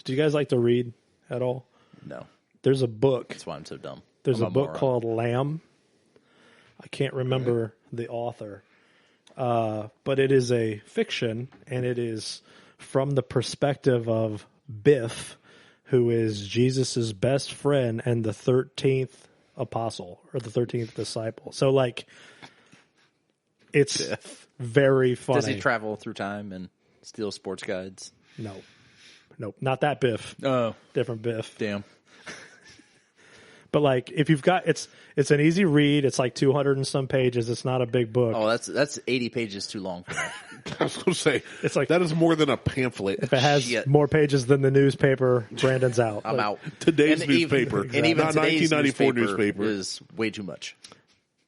Do you guys like to read at all? No. There's a book. That's why I'm so dumb. There's I'm a book moron. called Lamb. I can't remember the author. But it is a fiction, and it is from the perspective of Biff, who is Jesus' best friend and the 13th apostle, or the 13th disciple. So, like, it's very funny. Does he travel through time and steal sports guides? No. Nope, not that Biff. Oh. Different Biff. Damn. But, like, if you've got, it's an easy read. It's like 200 and some pages. It's not a big book. Oh, that's 80 pages too long for that. I was going to say, It's like- that is more than a pamphlet. If it has Shit. more pages than the newspaper, Brandon's out. I'm out. Today's And newspaper, and even not today's 1994 newspaper. is way too much.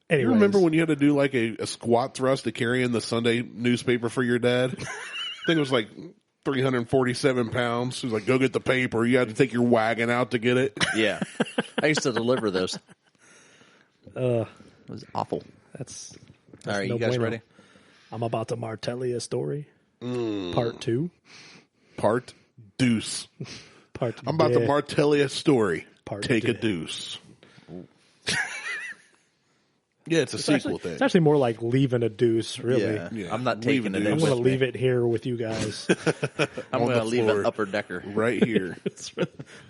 You Anyways, remember when you had to do like a squat thrust to carry in the Sunday newspaper for your dad? I think it was like 347 pounds. He was like, go get the paper. You had to take your wagon out to get it. Yeah. I used to deliver those. It was awful. That's All right, no you guys bueno. ready? I'm about to Martelley a story. Part 2. Part deuce. Part I'm about to de- Martelley a story. Part Take a de- deuce. Yeah, it's a sequel thing. It's actually more like leaving a deuce, really. Yeah. I'm not Leave taking a it deuce. in I'm going to with me. leave it here with you guys. I'm on going to the leave floor. an upper decker. Right here.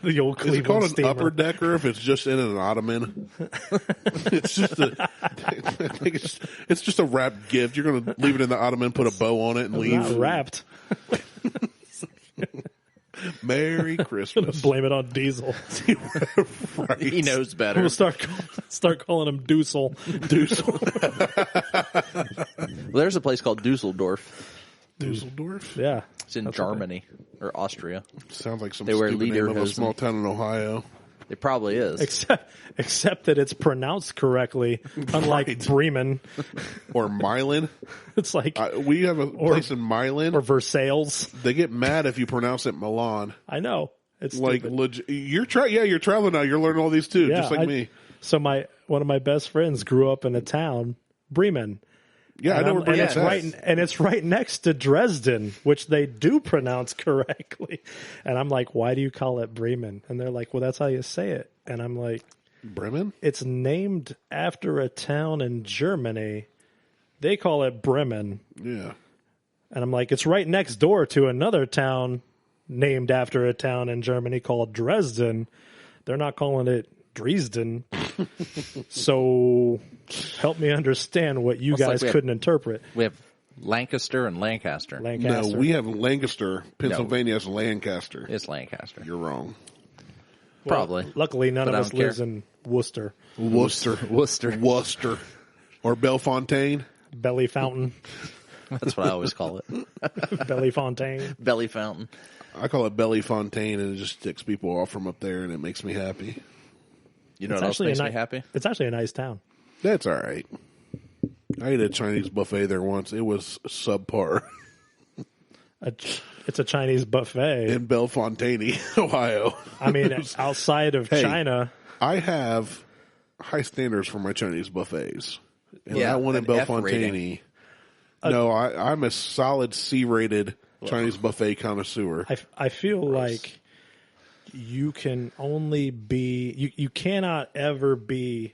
The old Is Cleveland it called an steamer. upper decker if it's just in an ottoman? It's just a. I think it's just a wrapped gift. You're going to leave it in the ottoman, put a bow on it, and leave. Not wrapped. Merry Christmas. Blame it on Diesel. Right. He knows better. We'll start calling him Dusel. Well, there's a place called Dusseldorf. Dusseldorf. Yeah. It's in Germany or Austria. Sounds like some They wear stupid name of a lederhosen. small town in Ohio. It probably is. Except that it's pronounced correctly, unlike Right. Bremen. Or Milan. It's like We have a place in Milan. or Versailles. They get mad if you pronounce it Milan. I know. It's Like stupid. you're traveling now. You're learning all these too, just like me. So one of my best friends grew up in a town, Bremen. Yeah, I know where Bremen's at. It's right next to Dresden, which they do pronounce correctly. And I'm like, why do you call it Bremen? And they're like, well, that's how you say it. And I'm like, Bremen? it's named after a town in Germany. They call it Bremen. Yeah. And I'm like, it's right next door to another town named after a town in Germany called Dresden. They're not calling it Dresden. So help me understand what you It's like guys we have- couldn't interpret. We have Lancaster and Lancaster. Lancaster. No, we have Lancaster. Pennsylvania has Lancaster. It's Lancaster. You're wrong. Probably. Luckily, none But of I us don't care. lives in Worcester. Worcester. Or Bellefontaine. Belly Fountain. That's what I always call it. Belly Fontaine. Belly fountain. I call it Bellefontaine, and it just ticks people off from up there, and it makes me happy. You know what else makes me happy? It's actually a nice town. That's all right. I ate a Chinese buffet there once. It was subpar. It's a Chinese buffet. In Bellefontaine, Ohio. I mean, outside of Hey. China. I have high standards for my Chinese buffets. And Yeah, that one in an F Bellefontaine. rating. No, I'm a solid C-rated Chinese buffet connoisseur. I feel like you can only be you cannot ever be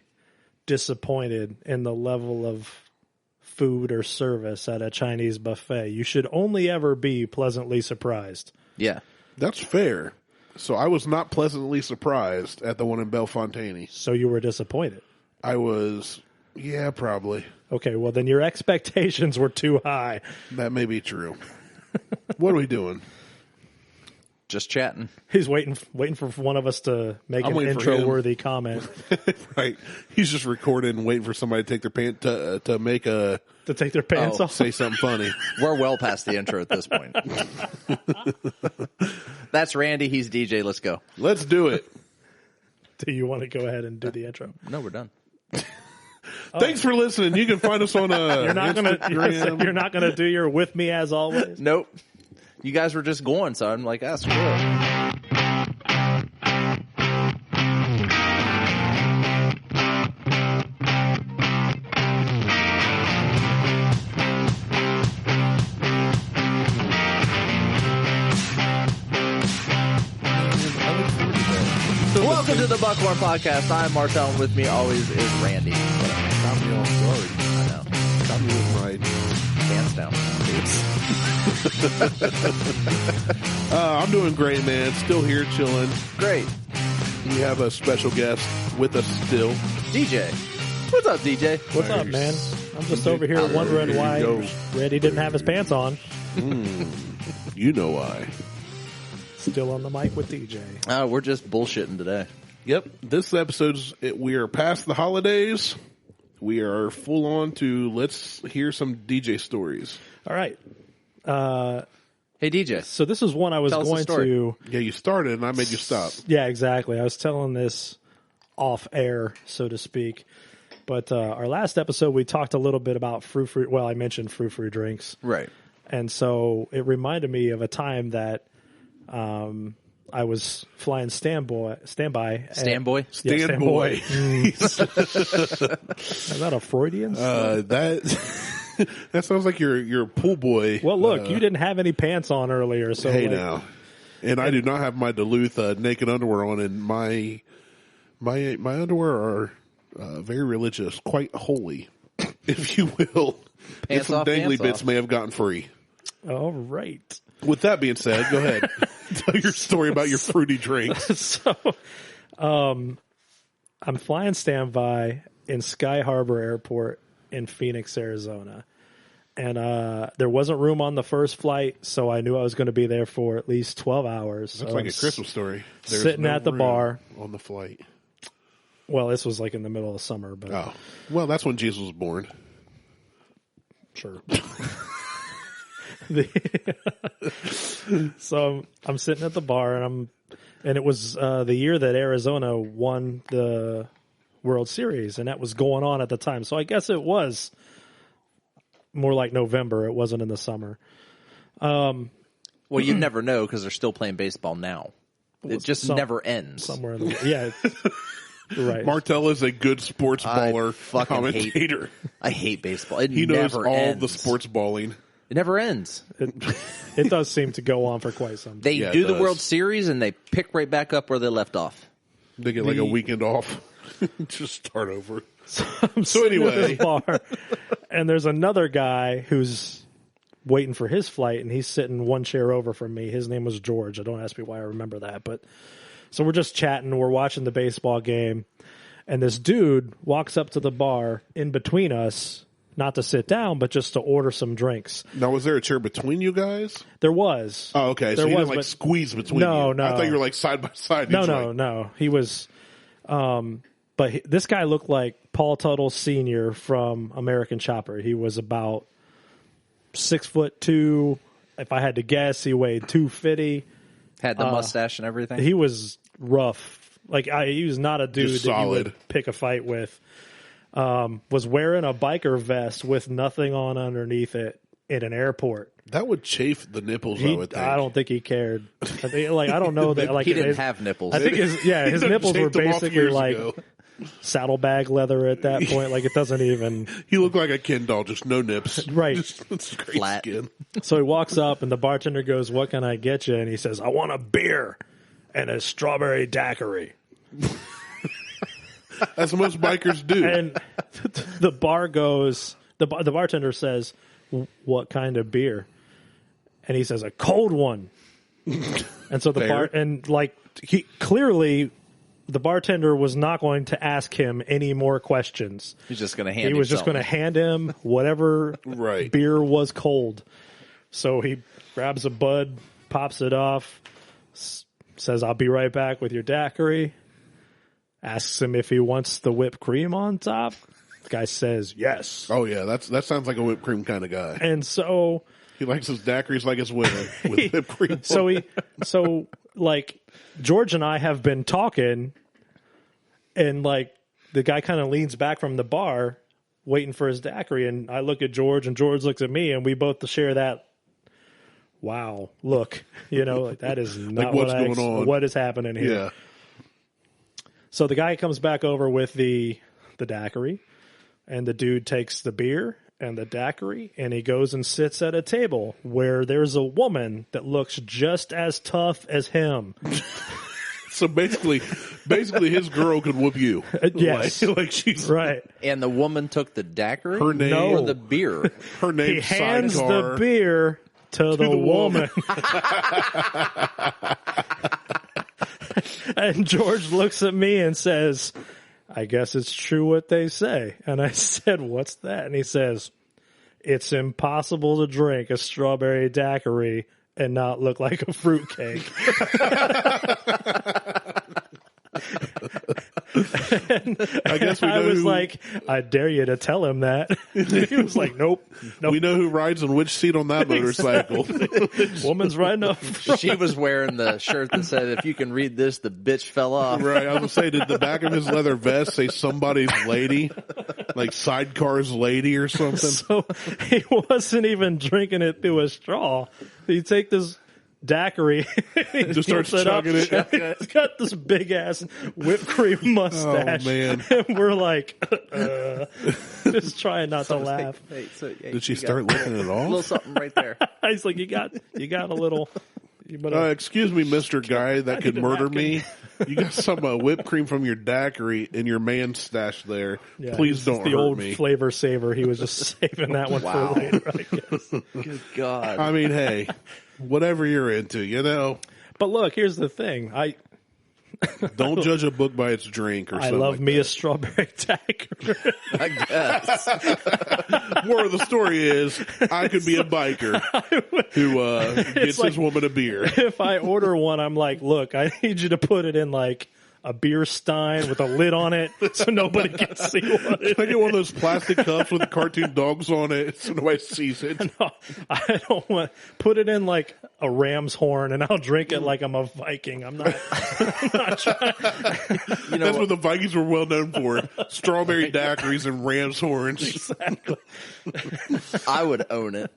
disappointed in the level of food or service at a Chinese buffet. You should only ever be pleasantly surprised. Yeah. That's fair. So I was not pleasantly surprised at the one in Bellefontaine. So you were disappointed. I was, yeah, probably. Okay, well then your expectations were too high. That may be true. What are we doing? Just chatting. He's waiting for one of us to make I'm an waiting for him. intro-worthy comment Right. He's just recording and waiting for somebody to take their pants to make a to take their pants off. say something funny. We're well past the intro at this point. That's Randy. He's DJ. Let's go. Let's do it. Do you want to go ahead and do the intro? No, we're done. Thanks for listening. You can find us on You're not Instagram. you're not gonna do your with me as always. Nope. You guys were just going, so I'm like, screw it. Welcome to the Buckhorn Podcast. I'm Martell, and with me always is Randy. Got me off guard. I know. Got me with my Pants down. I'm doing great, man. Still here chilling. Great. We have a special guest with us still. DJ. What's up, DJ? What's up, man? I'm just over here There wondering you why go. Randy didn't have his pants on. You know why. Still on the mic with DJ. We're just bullshitting today. Yep. This episode's, we are past the holidays. We are full on to let's hear some DJ stories. All right. Hey, DJ. So this is one I was Tell us the going story. to. Yeah, you started and I made you stop. Yeah, exactly. I was telling this off air, so to speak. But our last episode, we talked a little bit about frou-frou. Well, I mentioned frou-frou drinks. Right. And so it reminded me of a time that I was flying standby. Standboy? Yeah, Stand boy. Is that a Freudian? That sounds like you're a pool boy. Well, look, you didn't have any pants on earlier, so Hey like, now. And I do not have my Duluth naked underwear on, and my underwear are very religious, quite holy, if you will. And Pants some off, dangly pants bits off. may have gotten free. all right. With that being said, go ahead. Tell your story about your fruity drinks. So, I'm flying standby in Sky Harbor Airport in Phoenix, Arizona. And there wasn't room on the first flight, so I knew I was going to be there for at least 12 hours. Looks like a Christmas story. There's sitting no at the room bar. on the flight. Well, this was like in the middle of summer, but Oh, well, that's when Jesus was born. sure. So I'm sitting at the bar, and it was the year that Arizona won the World Series, and that was going on at the time. So I guess it was more like November. It wasn't in the summer. Well, you never know because they're still playing baseball now. It just never ends. Somewhere in the yeah. Right. Martell is a good sports I baller fucking commentator. I hate baseball. It He knows never all ends. the sports balling. It never ends. It does seem to go on for quite some time. They Yeah, it do the does. World Series and they pick right back up where they left off. They get like a weekend off. Just start over. I'm So sitting at anyway. this bar, and there's another guy who's waiting for his flight, and he's sitting one chair over from me. His name was George. I don't ask me why I remember that, but so we're just chatting. We're watching the baseball game, and this dude walks up to the bar in between us, not to sit down, but just to order some drinks. Now, was there a chair between you guys? There was. Oh, okay. So There he was, didn't like but- squeeze between No, you. no. I thought you were like side by side. No. He was, but this guy looked like Paul Tuttle Sr. from American Chopper. He was about 6'2". If I had to guess, he weighed 250. Had the mustache and everything. He was rough. Like he was not a dude Just that you solid. would pick a fight with. Was wearing a biker vest with nothing on underneath it in an airport. That would chafe the nipples, I would think. I don't think he cared. I think, like I don't know that. Like he didn't his- have nipples. I think his nipples were Shaved them off basically years like ago. saddlebag leather at that point. Like it doesn't even. He looked like a Ken doll, just no nips. Right. Just great Flat. skin. So he walks up and the bartender goes, "What can I get you?" And he says, "I want a beer and a strawberry daiquiri." As most bikers do. And the bar goes, the bartender says, "What kind of beer?" And he says, "A cold one." And so the Fair. he clearly, the bartender was not going to ask him any more questions. He's just going to hand He him was just going to something. hand him whatever Right. beer was cold. So he grabs a bud, pops it off, says, "I'll be right back with your daiquiri." Asks him if he wants the whipped cream on top. The guy says yes. Oh, yeah. That sounds like a whipped cream kind of guy. And so He likes his daiquiris like his women with whipped cream. so like George and I have been talking, and like the guy kind of leans back from the bar waiting for his daiquiri, and I look at George and George looks at me, and we both share that wow look, like that is not what's going on? what is happening here. Yeah. So the guy comes back over with the daiquiri, and the dude takes the beer and the daiquiri, and he goes and sits at a table where there's a woman that looks just as tough as him. So basically his girl could whoop you. Yes. Like she's Right. And the woman took the daiquiri Her name- or the beer. her name. He hands Sidecar. the beer to the woman. And George looks at me and says, I guess it's true what they say. And I said, what's that? And he says, it's impossible to drink a strawberry daiquiri and not look like a fruitcake. I guess we know I was who, like, I dare you to tell him that. He was like, nope. we know who rides on which seat on that motorcycle. Woman's riding up front. She was wearing the shirt that said, if you can read this, the bitch fell off. Right, I was gonna say, did the back of his leather vest say somebody's lady, like Sidecar's lady or something? So he wasn't even drinking it through a straw. You take this daiquiri, he Just starts dips chugging it. He's got this big ass whipped cream mustache. Oh, man. And we're like, just trying not to laugh. Hey, so, yeah, Did she you got start licking it a off? little something right there. He's like, you got a little. You better, Excuse me, Mr. Guy that could need a murder napkin. me. You got some whipped cream from your daiquiri in your man stash there. yeah, Please it's don't the hurt old me. flavor saver. He was just saving that one Wow. for later, I guess. Good God. I mean, hey, whatever you're into, you know. But look, here's the thing. Don't judge a book by its drink or I something. love like me that. a strawberry daiquiri. I guess. Moral of the story is, I could be a biker who gets like- his woman a beer. If I order one, I'm like, look, I need you to put it in like a beer stein with a lid on it so nobody can see what it I get one of those plastic cups with the cartoon dogs on it so nobody sees it. No, I don't want. Put it in like a ram's horn, and I'll drink it like I'm a Viking. I'm not. I'm not trying. That's what the Vikings were well known for. Strawberry daiquiris and ram's horns. Exactly. I would own it.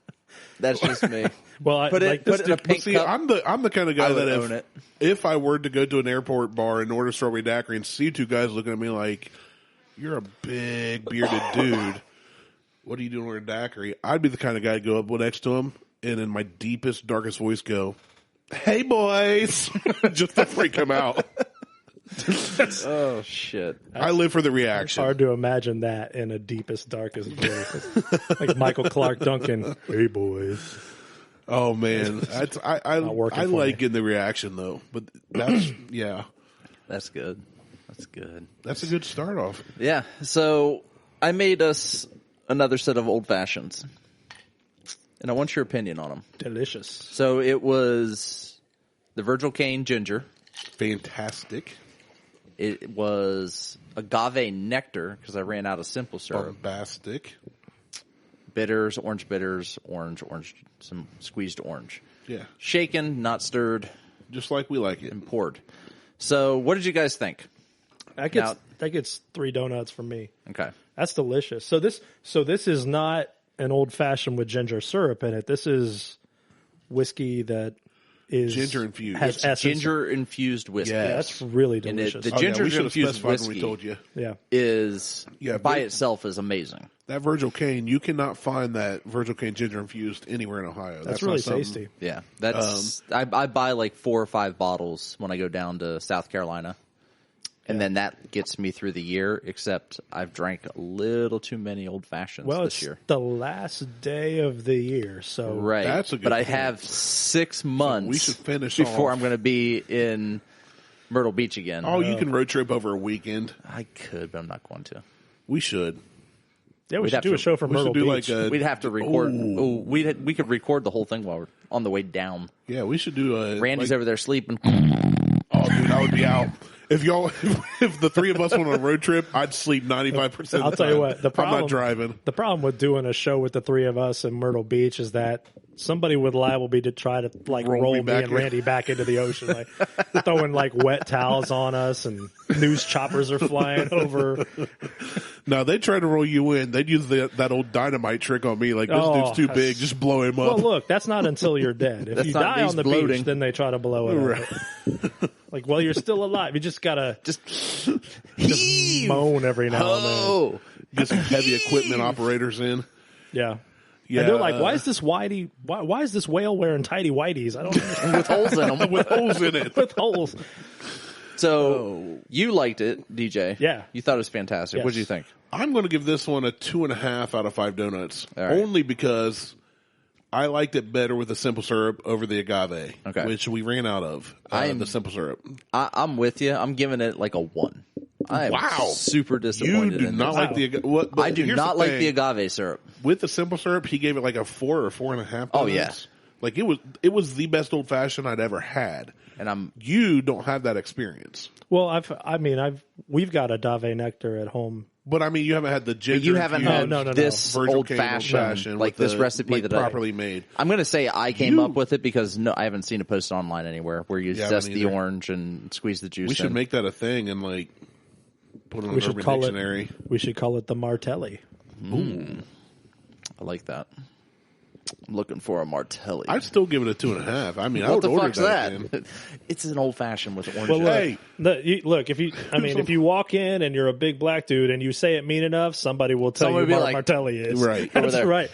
That's just me. Well, I Put like it, put this. it in a But pink see, cup. I'm the kind of guy I would that own it. if I were to go to an airport bar and order strawberry daiquiri and see two guys looking at me like, you're a big bearded dude, what are you doing with a daiquiri? I'd be the kind of guy to go up next to him and in my deepest, darkest voice go, hey boys, just to freak him out. Oh, shit. I live for the It's reaction. hard to imagine that in a deepest, darkest voice, like Michael Clark Duncan. Hey boys. Oh man, I working for like me. in the reaction though, but that's yeah, That's good. That's good. that's a good start off. Yeah. So I made us another set of old fashions, and I want your opinion on them. Delicious. So it was the Virgil Kaine ginger. Fantastic, It was agave nectar because I ran out of simple syrup. bombastic. Bitters, orange, some squeezed orange. Yeah, Shaken, not stirred, just like we like it. and poured. So what did you guys think? That gets 3 donuts from me. Okay. That's delicious. So this is not an old fashioned with ginger syrup in it. This is whiskey that is Ginger infused. Has It's essence. Ginger infused whiskey. Yeah. Yeah, that's really And delicious. the Oh, yeah, ginger we should have infused specified when we whiskey told you Yeah. is Yeah, by but- itself is amazing. that Virgil Kaine. You cannot find that Virgil Kaine ginger infused anywhere in Ohio. That's not really something- tasty. Yeah, that's I buy like 4 or 5 bottles when I go down to South Carolina, and then that gets me through the year. Except I've drank a little too many old fashions Well, this it's year. the last day of the year, so Right, That's a good but I point. have 6 months. we should finish before off. I'm going to be in Myrtle Beach again. Oh, you can road trip over a weekend. I could, but I'm not going to. We should. yeah, we We'd should have do to- a show from we should Myrtle do Beach. like a. We'd have to record. Ooh. Oh, we could record the whole thing while we're on the way down. Yeah, we should do a. Randy's like, over there sleeping. Oh, dude, I would be out. If y'all, if the three of us went on a road trip, I'd sleep 95% of the time. I'll tell you what, the problem, I'm not driving. The problem with doing a show with the 3 of us in Myrtle Beach is that somebody would liable be to try to like roll me me back and in. Randy back into the ocean, like throwing like wet towels on us, and news choppers are flying over. No, they try to roll you in. They'd use that old dynamite trick on me. Like, this Oh, dude's too big. Just blow him Well, up. look, that's not until you're dead. If That's you not die these on the bloating. beach, then they try to blow it up. Like, well, you're still alive. You just gotta Just moan every now and then. oh, Get some heavy equipment operators in. Yeah. Yeah, And they're like, why is this whitey? Why is this whale wearing tighty whities? I don't understand. with holes in them. with holes in it. With holes. So you liked it, DJ. Yeah. You thought it was fantastic. Yes. What did you think? I'm going to give this one a 2.5 out of 5 donuts. All right. Only because I liked it better with the simple syrup over the agave, Okay. which we ran out of. The simple syrup. I'm with you. I'm giving it like a 1. I am Wow. super You disappointed do in not this. like the agave. What? I do not like the agave syrup. With the simple syrup, he gave it like a 4 or 4.5. Oh, yeah. Like it was the best old fashioned I'd ever had. And You don't have that experience. Well, we've got agave nectar at home. But I mean, you haven't had the ginger. you haven't had No. this Virgil old Kaine fashioned, like with this the, recipe like, that properly made. I'm going to say I came up with it because I haven't seen it posted online anywhere where you Yeah, I zest haven't the either. orange and squeeze the juice We should in. make that a thing and like put it on We should Urban call Dictionary. we should call it the Martelley. I like that. I'm looking for a Martelley. I'd still give it a 2.5. I mean, I what would the order fuck's that. that? Again. It's an old fashioned with orange. Well, look, Hey. look, if you walk in and you're a big black dude and you say it mean enough, somebody will tell Somebody you will what be like, Martelli is. Right. Over That's there. right.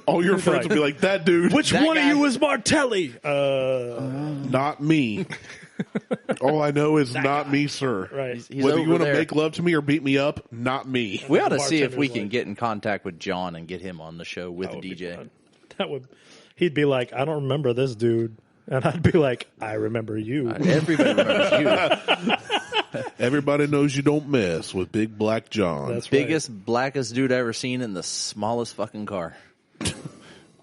All your friends Right. will be like, that dude. Which That one guy- of you is Martelli? Not me. All I know is not me, sir. Right. He's Whether you over want to there. make love to me or beat me up, not me. We ought to see if we bartender's can like- get in contact with John and get him on the show with the That would be DJ. fun. He'd be like, I don't remember this dude. And I'd be like, I remember you. Everybody remembers you. Everybody knows you don't mess with Big Black John. That's Biggest, blackest dude I ever seen in the smallest fucking car.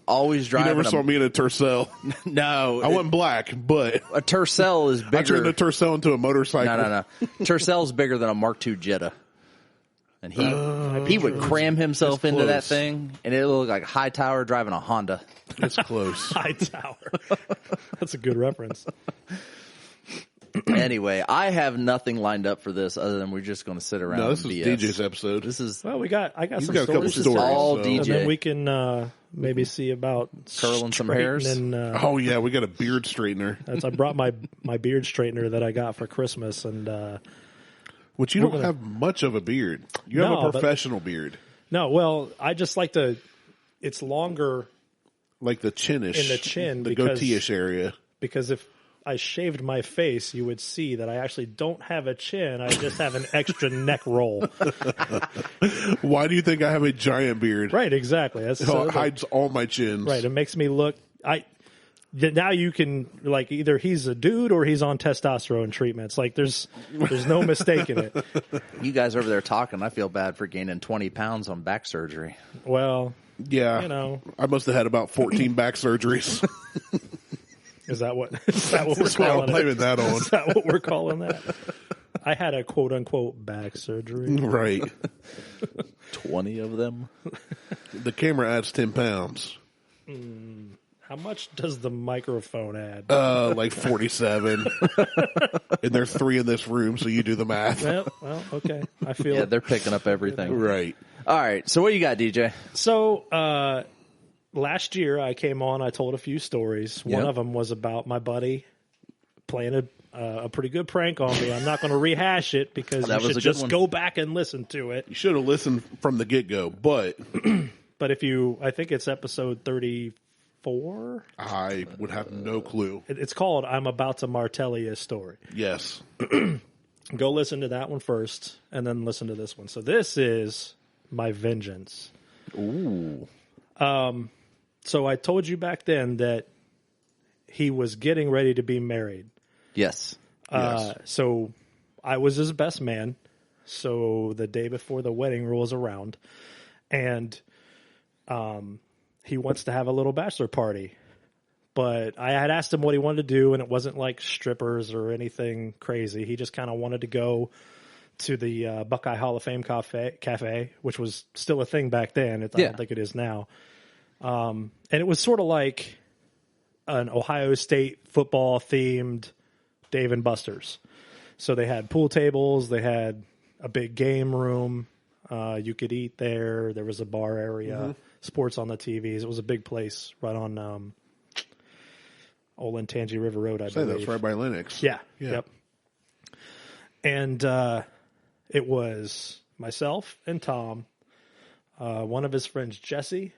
Always you driving. never saw me in a Tercel. No, I went black, but a Tercel is I bigger. turned a Tercel into a motorcycle. No. Tercel's bigger than a Mark II Jetta. And he would cram himself It's into that close. thing, and it looked like Hightower driving a Honda. It's close. High Tower. That's a good reference. Anyway, I have nothing lined up for this other than we're just going to sit around. No, this and is BS. DJ's episode. This is Well, I got You've some got a couple stories. this is stories. all so- DJ. And then we can maybe see about Curling some hairs? straightening, Oh yeah, we got a beard straightener, I brought my beard straightener that I got for Christmas, and which you don't have much of a beard. You have No, a but- professional beard, no, well, I just like to. It's longer like the chinish, In the chin, the because- goatee-ish area. because if I shaved my face, you would see that I actually don't have a chin. I just have an extra neck roll. Why do you think I have a giant beard? Right, exactly. That's It hides all my chins. right. It makes me look. Now you can like either he's a dude or he's on testosterone treatments. Like there's no mistaking it. you guys over there talking. I feel bad for gaining 20 pounds on back surgery. Well, Yeah, You know. I must have had about 14 back surgeries. is that what we're That's what I'm calling it? blaming that on. Is that what we're calling that? I had a quote unquote back surgery. Right. 20 of them? The camera adds 10 pounds. How much does the microphone add? Like 47. And there's 3 in this room, so you do the math. Well, okay. I feel Yeah, they're picking up everything. Right. All right, so what you got, DJ? So last year I came on. I told a few stories. One Yep. of them was about my buddy playing a pretty good prank on me. I'm not going to rehash it because That you was should a good just one. go back and listen to it. You should have listened from the get-go, but But I think it's episode 34. I would have no clue. It's called "I'm About to Martelli a Story." Yes. Go listen to that one first, and then listen to this one. So this is my vengeance. Ooh. So I told you back then that he was getting ready to be married. Yes. So I was his best man. So the day before the wedding rolls around, and he wants to have a little bachelor party. But I had asked him what he wanted to do, and it wasn't like strippers or anything crazy. He just kind of wanted to go to the Buckeye Hall of Fame cafe, which was still a thing back then. I don't think it is now. And it was sort of like an Ohio State football themed Dave and Buster's. So they had pool tables, they had a big game room. You could eat there. There was a bar area, sports on the TVs. It was a big place right on Old Tangi River Road, I believe. That's right by Lennox. Yeah. Yeah. Yep. And it was myself and Tom, one of his friends, Jesse,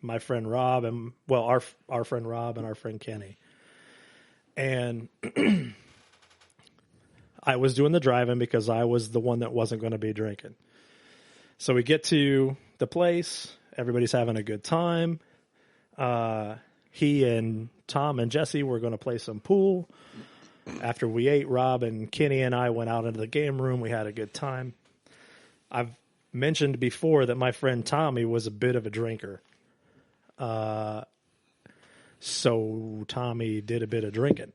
my friend Rob, and our friend Rob and our friend Kenny. And I was doing the driving because I was the one that wasn't going to be drinking. So we get to the place. Everybody's having a good time. He and Tom and Jesse were going to play some pool. After we ate, Rob and Kenny and I went out into the game room. We had a good time. I've mentioned before that my friend Tommy was a bit of a drinker. So Tommy did a bit of drinking.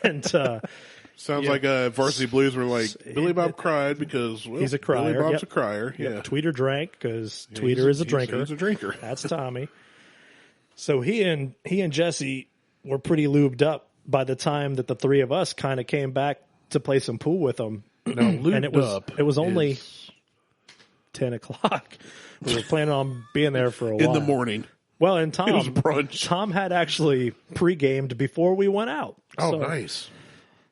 And sounds like Varsity Blues were like, Billy Bob cried because, well, he's a crier. Billy Bob's Yep. a crier. Yeah. Yep. Tweeter drank because Tweeter is a drinker. He's a drinker. That's Tommy. So he and Jesse were pretty lubed up by the time that the three of us kind of came back to play some pool with them. Now, lubed And up it was only is 10 o'clock. We were planning on being there for a while. in the morning. Well, and It was brunch. Tom had actually pre-gamed before we went out. Oh, So- nice.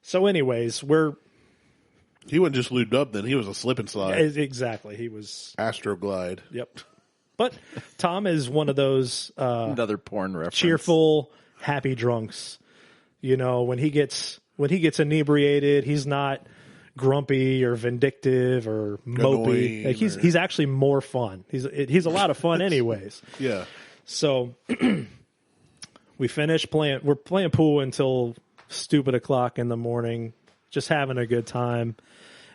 So anyways, He wasn't just lubed up then. He was a slip and slide. exactly. He was, Astroglide. yep. But Tom is one of those Another porn reference. cheerful, happy drunks. You know, when he gets inebriated, he's not grumpy or vindictive or mopey. Annoying Like he's actually more fun. He's a lot of fun anyways. Yeah. So we finish playing. We're playing pool until stupid o'clock in the morning, just having a good time,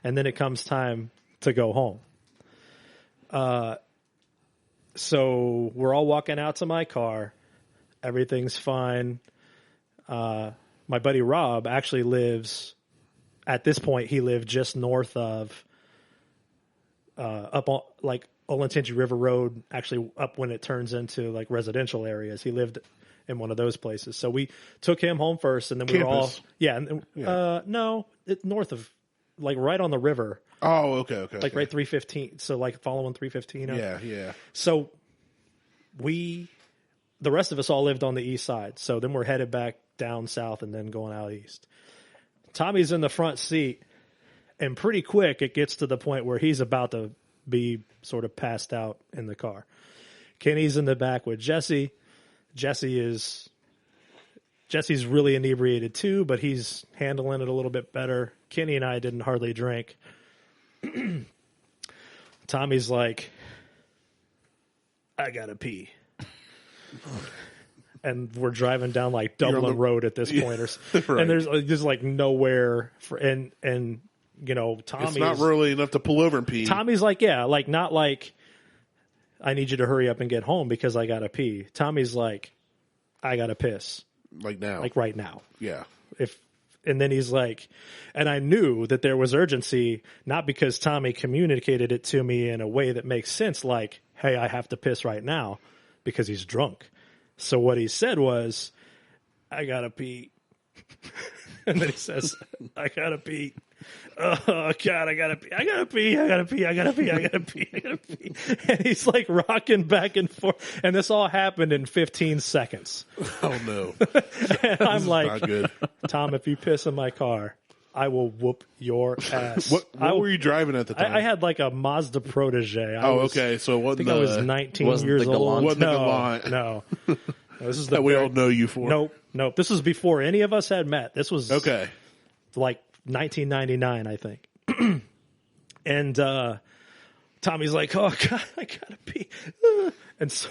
and then it comes time to go home. So we're all walking out to my car. Everything's fine. My buddy Rob actually lives. At this point, he lived just north of up on like Olentangy River Road, actually up when it turns into like residential areas. He lived in one of those places. So we took him home first, and then we were all north of, like right on the river, Oh, okay. like right 315. So like following 315. up. Yeah. So the rest of us all lived on the east side. So then we're headed back down south and then going out east. Tommy's in the front seat, and pretty quick it gets to the point where he's about to be sort of passed out in the car. Kenny's in the back with Jesse. Jesse's really inebriated too, but he's handling it a little bit better. Kenny and I didn't hardly drink. Tommy's like, I gotta pee. And we're driving down like Dublin Road at this point, right. and there's like nowhere for and you know Tommy's It's not really enough to pull over and pee. Tommy's like, yeah, like not like I need you to hurry up and get home because I gotta pee. Tommy's like, I gotta piss, Like now. like right now. Yeah. And then he's like, and I knew that there was urgency, not because Tommy communicated it to me in a way that makes sense, like, hey, I have to piss right now, because he's drunk. So what he said was, I gotta pee. And then he says, I gotta pee. Oh, God, I gotta pee. I gotta pee. I gotta pee. I gotta pee. I gotta pee. I gotta pee. And he's like rocking back and forth. And this all happened in 15 seconds. Oh, no. And I'm like, Not good. Tom, if you piss in my car, I will whoop your ass. What were you driving at the time? I had like a Mazda Protege. Okay. So I think I was 19 wasn't years the old. Galant? Wasn't the Galant. No. This is the that we all know you for. Nope. This was before any of us had met. This was Okay. like 1999, I think. And Tommy's like, "Oh God, I gotta pee." And so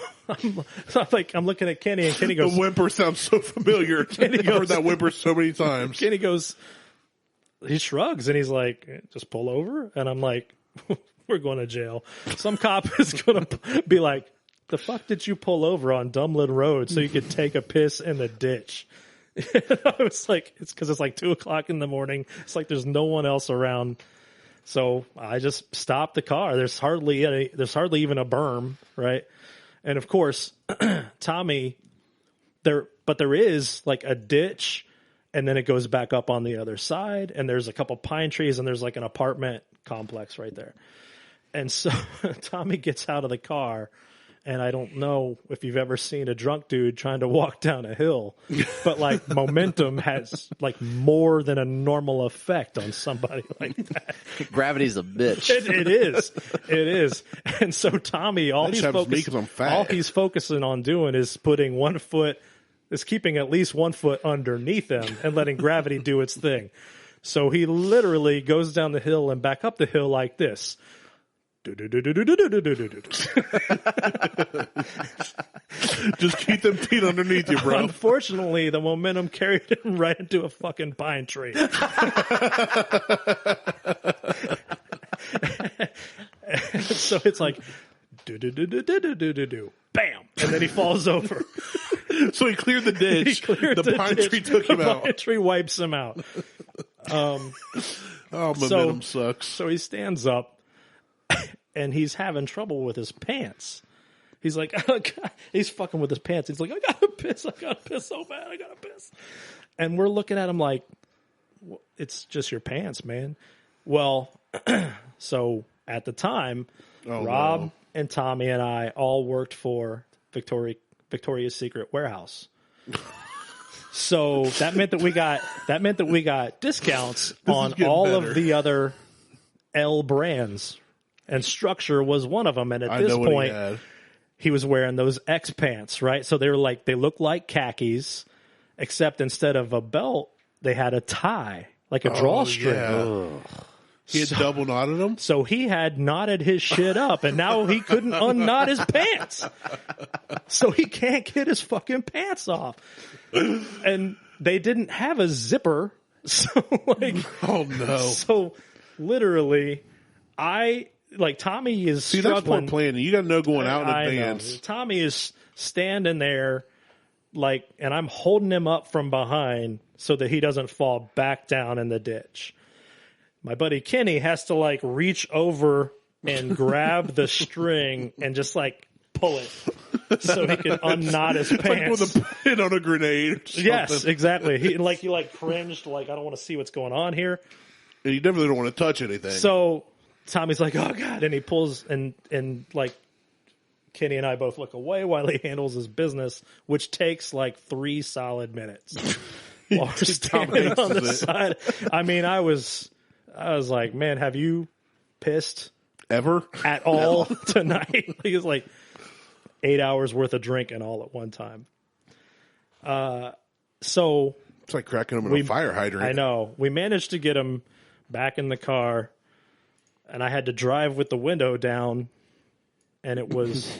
I'm looking at Kenny, and Kenny The goes, whimper sounds so familiar. I've heard that whimper so many times. Kenny goes, he shrugs, and he's like, "Just pull over." And I'm like, "We're going to jail." Some cop is going to be like, "The fuck did you pull over on Dublin Road so you could take a piss in the ditch?" I was like, it's because it's like 2:00 in the morning. It's like there's no one else around. So I just stopped the car. There's hardly even a berm, right? And of course, Tommy, there is like a ditch, and then it goes back up on the other side, and there's a couple pine trees, and there's like an apartment complex right there. And so Tommy gets out of the car, and I don't know if you've ever seen a drunk dude trying to walk down a hill, but like momentum has like more than a normal effect on somebody like that. Gravity's a bitch. It is. And so Tommy, all That he's happens to me 'cause I'm fat. focusing on doing is putting one foot is keeping at least 1 foot underneath him and letting gravity do its thing. So he literally goes down the hill and back up the hill like this. Just keep them feet underneath you, bro. Unfortunately, the momentum carried him right into a fucking pine tree. So it's like, bam, and then he falls over. So he cleared the ditch. The pine tree took him out. The pine tree wipes him out. Momentum sucks. So he stands up, and he's having trouble with his pants. He's like, oh, God. He's fucking with his pants. He's like, I gotta piss so bad, I gotta piss. And we're looking at him like, well, it's just your pants, man. Well, so at the time, Rob and Tommy and I all worked for Victoria's Secret warehouse. So that meant that we got discounts on all of the other L brands, and Structure was one of them. And at this point, he was wearing those X pants, right? So they looked like khakis, except instead of a belt, they had a tie, like a drawstring. Yeah. He had double knotted them? So he had knotted his shit up, and now he couldn't unknot his pants. So he can't get his fucking pants off. And they didn't have a zipper. So oh no. So literally, Tommy is See, struggling. that's poor planning. You got to know going out in advance. Know. Tommy is standing there, and I'm holding him up from behind so that he doesn't fall back down in the ditch. My buddy Kenny has to reach over and grab the string and just pull it so he can unknot his pants. Like with a pin on a grenade. Or something. Yes, exactly. He cringed, I don't want to see what's going on here. And you definitely don't want to touch anything. So Tommy's like, oh God, and he pulls and Kenny and I both look away while he handles his business, which takes 3 solid minutes. While we're standing on the side. I mean, I was like, man, have you pissed ever at all tonight? It's 8 hours worth of drinking all at one time. So it's like cracking him in a fire hydrant. I know. We managed to get him back in the car, and I had to drive with the window down, and it was,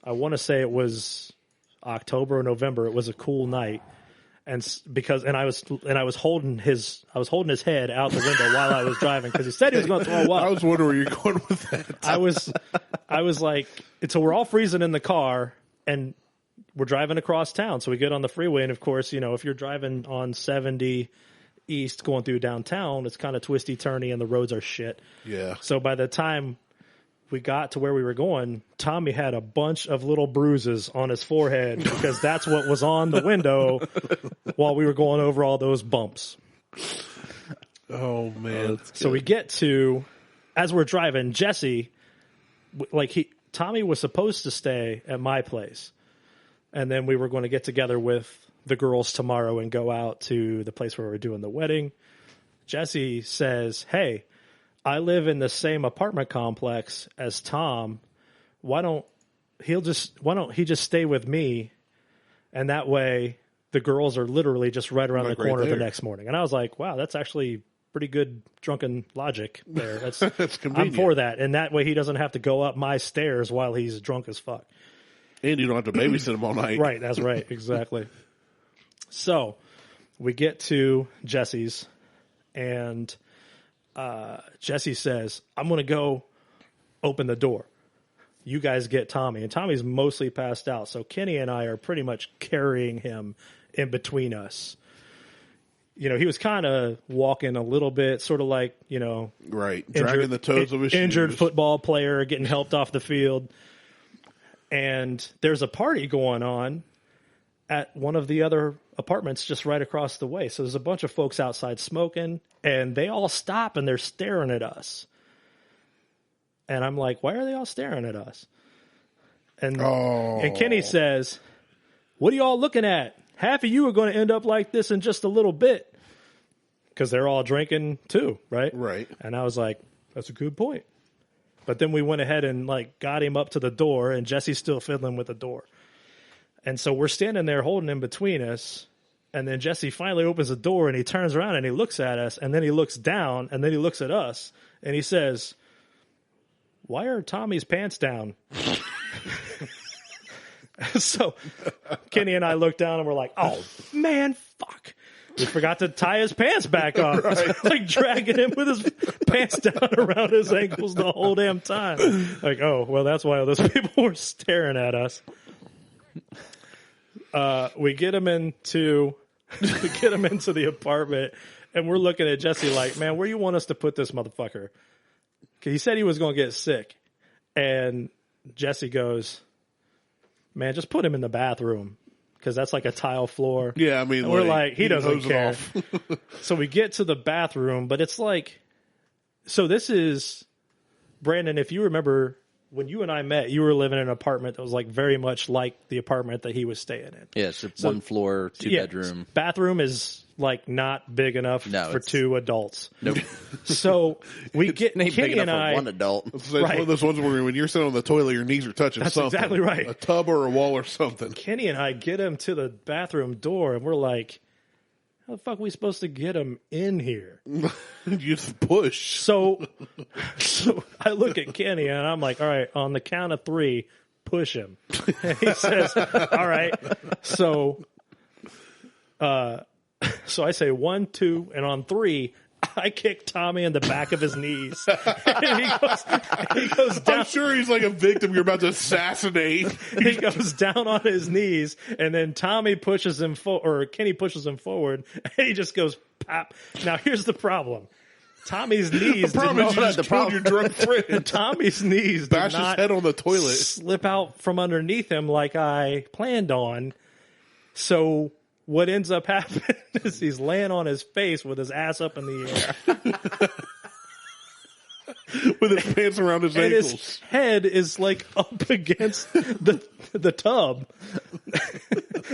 I want to say it was October or November. It was a cool night. And I was holding his head out the window while I was driving because he said he was going to throw up. I was wondering where you're going with that. I was like, so we're all freezing in the car and we're driving across town. So we get on the freeway, and of course, if you're driving on 70 East going through downtown, it's kind of twisty turny and the roads are shit. Yeah. So by the time we got to where we were going, Tommy had a bunch of little bruises on his forehead because that's what was on the window while we were going over all those bumps. Oh, man. So we get to, as we're driving, Jesse, Tommy was supposed to stay at my place. And then we were going to get together with the girls tomorrow and go out to the place where we're doing the wedding. Jesse says, hey, I live in the same apartment complex as Tom. Why don't he just stay with me? And that way the girls are literally just right around the corner the next morning. And I was like, wow, that's actually pretty good drunken logic there. That's convenient. I'm for that. And that way he doesn't have to go up my stairs while he's drunk as fuck. And you don't have to babysit him all night. Right. That's right. Exactly. So we get to Jesse's, and Jesse says, I'm going to go open the door. You guys get Tommy. And Tommy's mostly passed out. So Kenny and I are pretty much carrying him in between us. He was kind of walking a little bit, sort of like, right, dragging the toes of his injured shoes. Football player getting helped off the field. And there's a party going on at one of the other apartments just right across the way. So there's a bunch of folks outside smoking, and they all stop and they're staring at us. And I'm like, why are they all staring at us? And Kenny says, what are you all looking at? Half of you are going to end up like this in just a little bit. Because they're all drinking too, right? Right. And I was like, that's a good point. But then we went ahead and got him up to the door, and Jesse's still fiddling with the door. And so we're standing there holding him between us. And then Jesse finally opens the door and he turns around and he looks at us. And then he looks down and then he looks at us and he says, "Why are Tommy's pants down?" So Kenny and I look down and we're like, "Oh, man, fuck. We forgot to tie his pants back on." Right. Like dragging him with his pants down around his ankles the whole damn time. Like, oh, well, that's why all those people were staring at us. We get him into the apartment, and we're looking at Jesse like, "Man, where you want us to put this motherfucker?" He said he was going to get sick, and Jesse goes, "Man, just put him in the bathroom." Because that's like a tile floor. Yeah, I mean, and we're like, he doesn't care. So we get to the bathroom, but it's like, so this is, Brandon, if you remember, when you and I met, you were living in an apartment that was like very much like the apartment that he was staying in. Yeah, it's one floor, two bedroom. Bathroom is like not big enough for two adults. Nope. So we get Kenny and I. For one adult. It's like one of those ones where when you're sitting on the toilet, your knees are touching That's something. Exactly right. A tub or a wall or something. Kenny and I get him to the bathroom door, and we're like, "How the fuck are we supposed to get him in here?" You just push. So I look at Kenny and I'm like, "All right, on the count of 3, push him." And he says, "All right." So I say 1, 2, and on 3, I kick Tommy in the back of his knees. And he goes down. I'm sure he's like a victim you're about to assassinate. He goes down on his knees, and then Tommy pushes him or Kenny pushes him forward, and he just goes pop. Now here's the problem. Tommy's knees the problem is you just killed your drunk friend. Tommy's knees bashed did not his head on the toilet, slip out from underneath him like I planned on. So what ends up happening is he's laying on his face with his ass up in the air. With his pants around his ankles. His head is like up against the tub.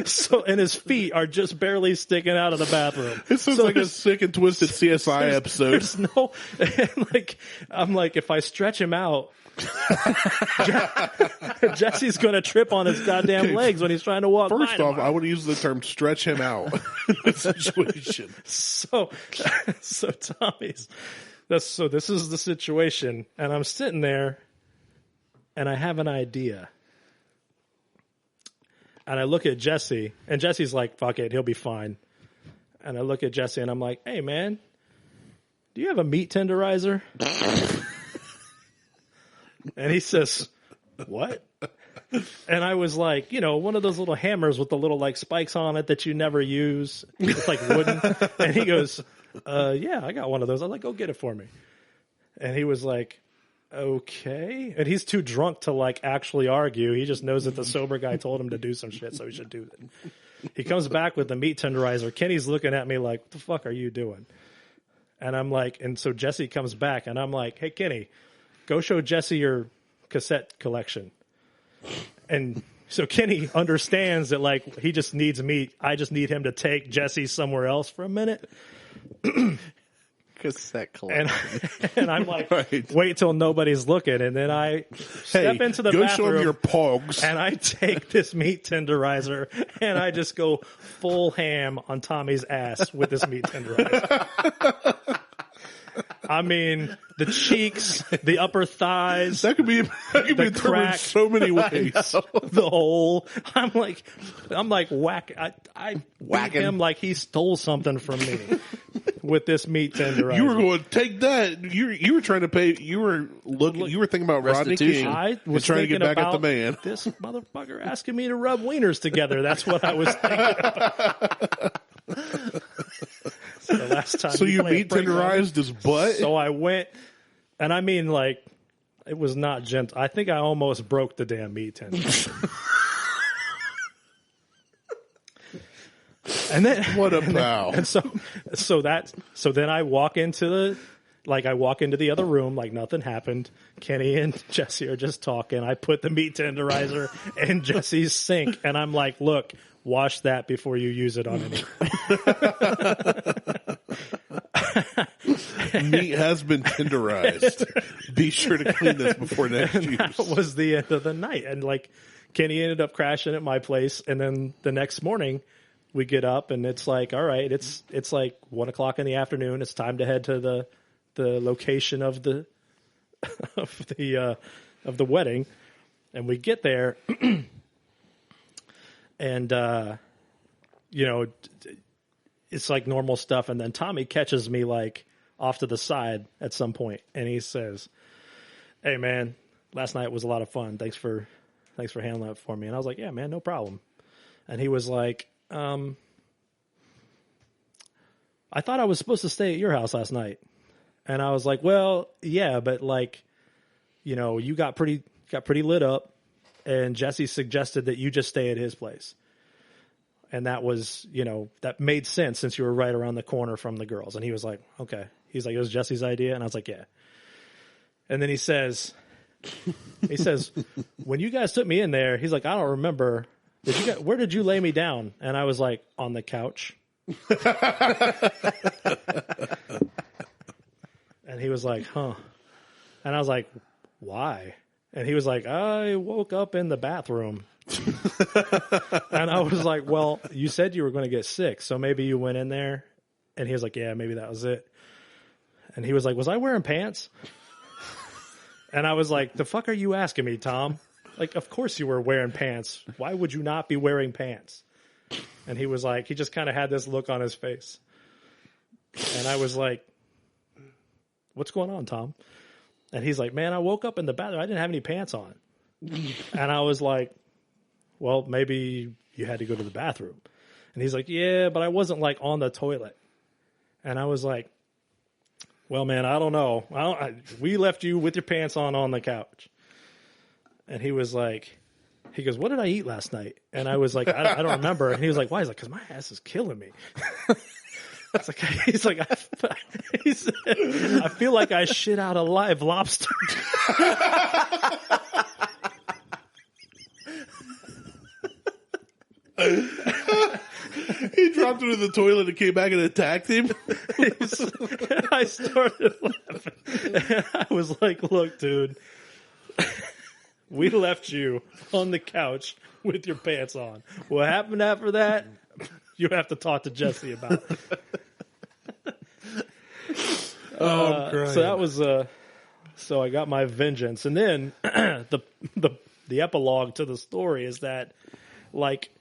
So, and his feet are just barely sticking out of the bathroom. It sounds like a sick and twisted CSI episode. There's no, and I'm like, if I stretch him out, Jesse's going to trip on his goddamn legs when he's trying to walk. First off, I would use the term "stretch him out" in this situation. So Tommy's. So this is the situation, and I'm sitting there, and I have an idea. And I look at Jesse, and Jesse's like, "Fuck it, he'll be fine." And I look at Jesse, and I'm like, "Hey, man, do you have a meat tenderizer?" And he says, "What?" And I was like, one of those little hammers with the little like spikes on it that you never use. It's like wooden. And he goes, "Yeah, I got one of those." I was like, "Go get it for me." And he was like, "Okay." And he's too drunk to like actually argue. He just knows that the sober guy told him to do some shit, so he should do it. He comes back with the meat tenderizer. Kenny's looking at me like, "What the fuck are you doing?" And I'm like, and so Jesse comes back, and I'm like, "Hey, Kenny, go show Jesse your cassette collection." And so Kenny understands that like he just needs meat. I just need him to take Jesse somewhere else for a minute. Cassette collection. And I'm like, wait till nobody's looking, and then I step into the go bathroom. Show him your pogs. And I take this meat tenderizer and I just go full ham on Tommy's ass with this meat tenderizer. I mean, the cheeks, the upper thighs. That could be crack, so many ways. The hole. I'm like whack. I whack him like he stole something from me with this meat tenderizer. You were going to take that. You were trying to pay. You were thinking about Rodney King. I was trying to get back at the man. This motherfucker asking me to rub wieners together. That's what I was thinking about. The last time so you meat tenderized his butt? So I went, and I mean, like, it was not gentle. I think I almost broke the damn meat tenderizer. And then what a pal! And so then I walk into the other room like nothing happened. Kenny and Jesse are just talking. I put the meat tenderizer in Jesse's sink, and I'm like, "Look, wash that before you use it on anything." Meat has been tenderized. Be sure to clean this before next use. That was the end of the night. And like Kenny ended up crashing at my place, and then the next morning we get up and it's like, all right, it's like 1:00 in the afternoon. It's time to head to the location of the of the wedding, and we get there, and it's like normal stuff. And then Tommy catches me like off to the side at some point, and he says, "Hey man, last night was a lot of fun. Thanks for handling that for me." And I was like, "Yeah, man, no problem." And he was like, "I thought I was supposed to stay at your house last night." And I was like, "Well, yeah, but like, you got pretty lit up, and Jesse suggested that you just stay at his place." And that was, that made sense since you were right around the corner from the girls. And he was like, "Okay." He's like, "It was Jesse's idea?" And I was like, "Yeah." And then he says, "When you guys took me in there," he's like, "I don't remember. Where did you lay me down?" And I was like, "On the couch." And he was like, "Huh." And I was like, "Why?" And he was like, "I woke up in the bathroom." And I was like, "Well, you said you were going to get sick, so maybe you went in there." And he was like, "Yeah, maybe that was it." And he was like, "Was I wearing pants?" And I was like, "The fuck are you asking me, Tom? Like, of course you were wearing pants. Why would you not be wearing pants?" And he was like, he just kind of had this look on his face. And I was like, "What's going on, Tom?" And he's like, "Man, I woke up in the bathroom. I didn't have any pants on." And I was like, "Well, maybe you had to go to the bathroom." And he's like, "Yeah, but I wasn't like on the toilet." And I was like, "Well, man, I don't know. We left you with your pants on the couch." And he was like, he goes, "What did I eat last night?" And I was like, I don't remember. And he was like, "Why?" He's like, "Because my ass is killing me." He's like, "I feel like I shit out a live lobster." He dropped into the toilet and came back and attacked him. I started laughing. And I was like, "Look, dude, we left you on the couch with your pants on. What happened after that, you have to talk to Jesse about." So that was so I got my vengeance. And then the epilogue to the story is that, like,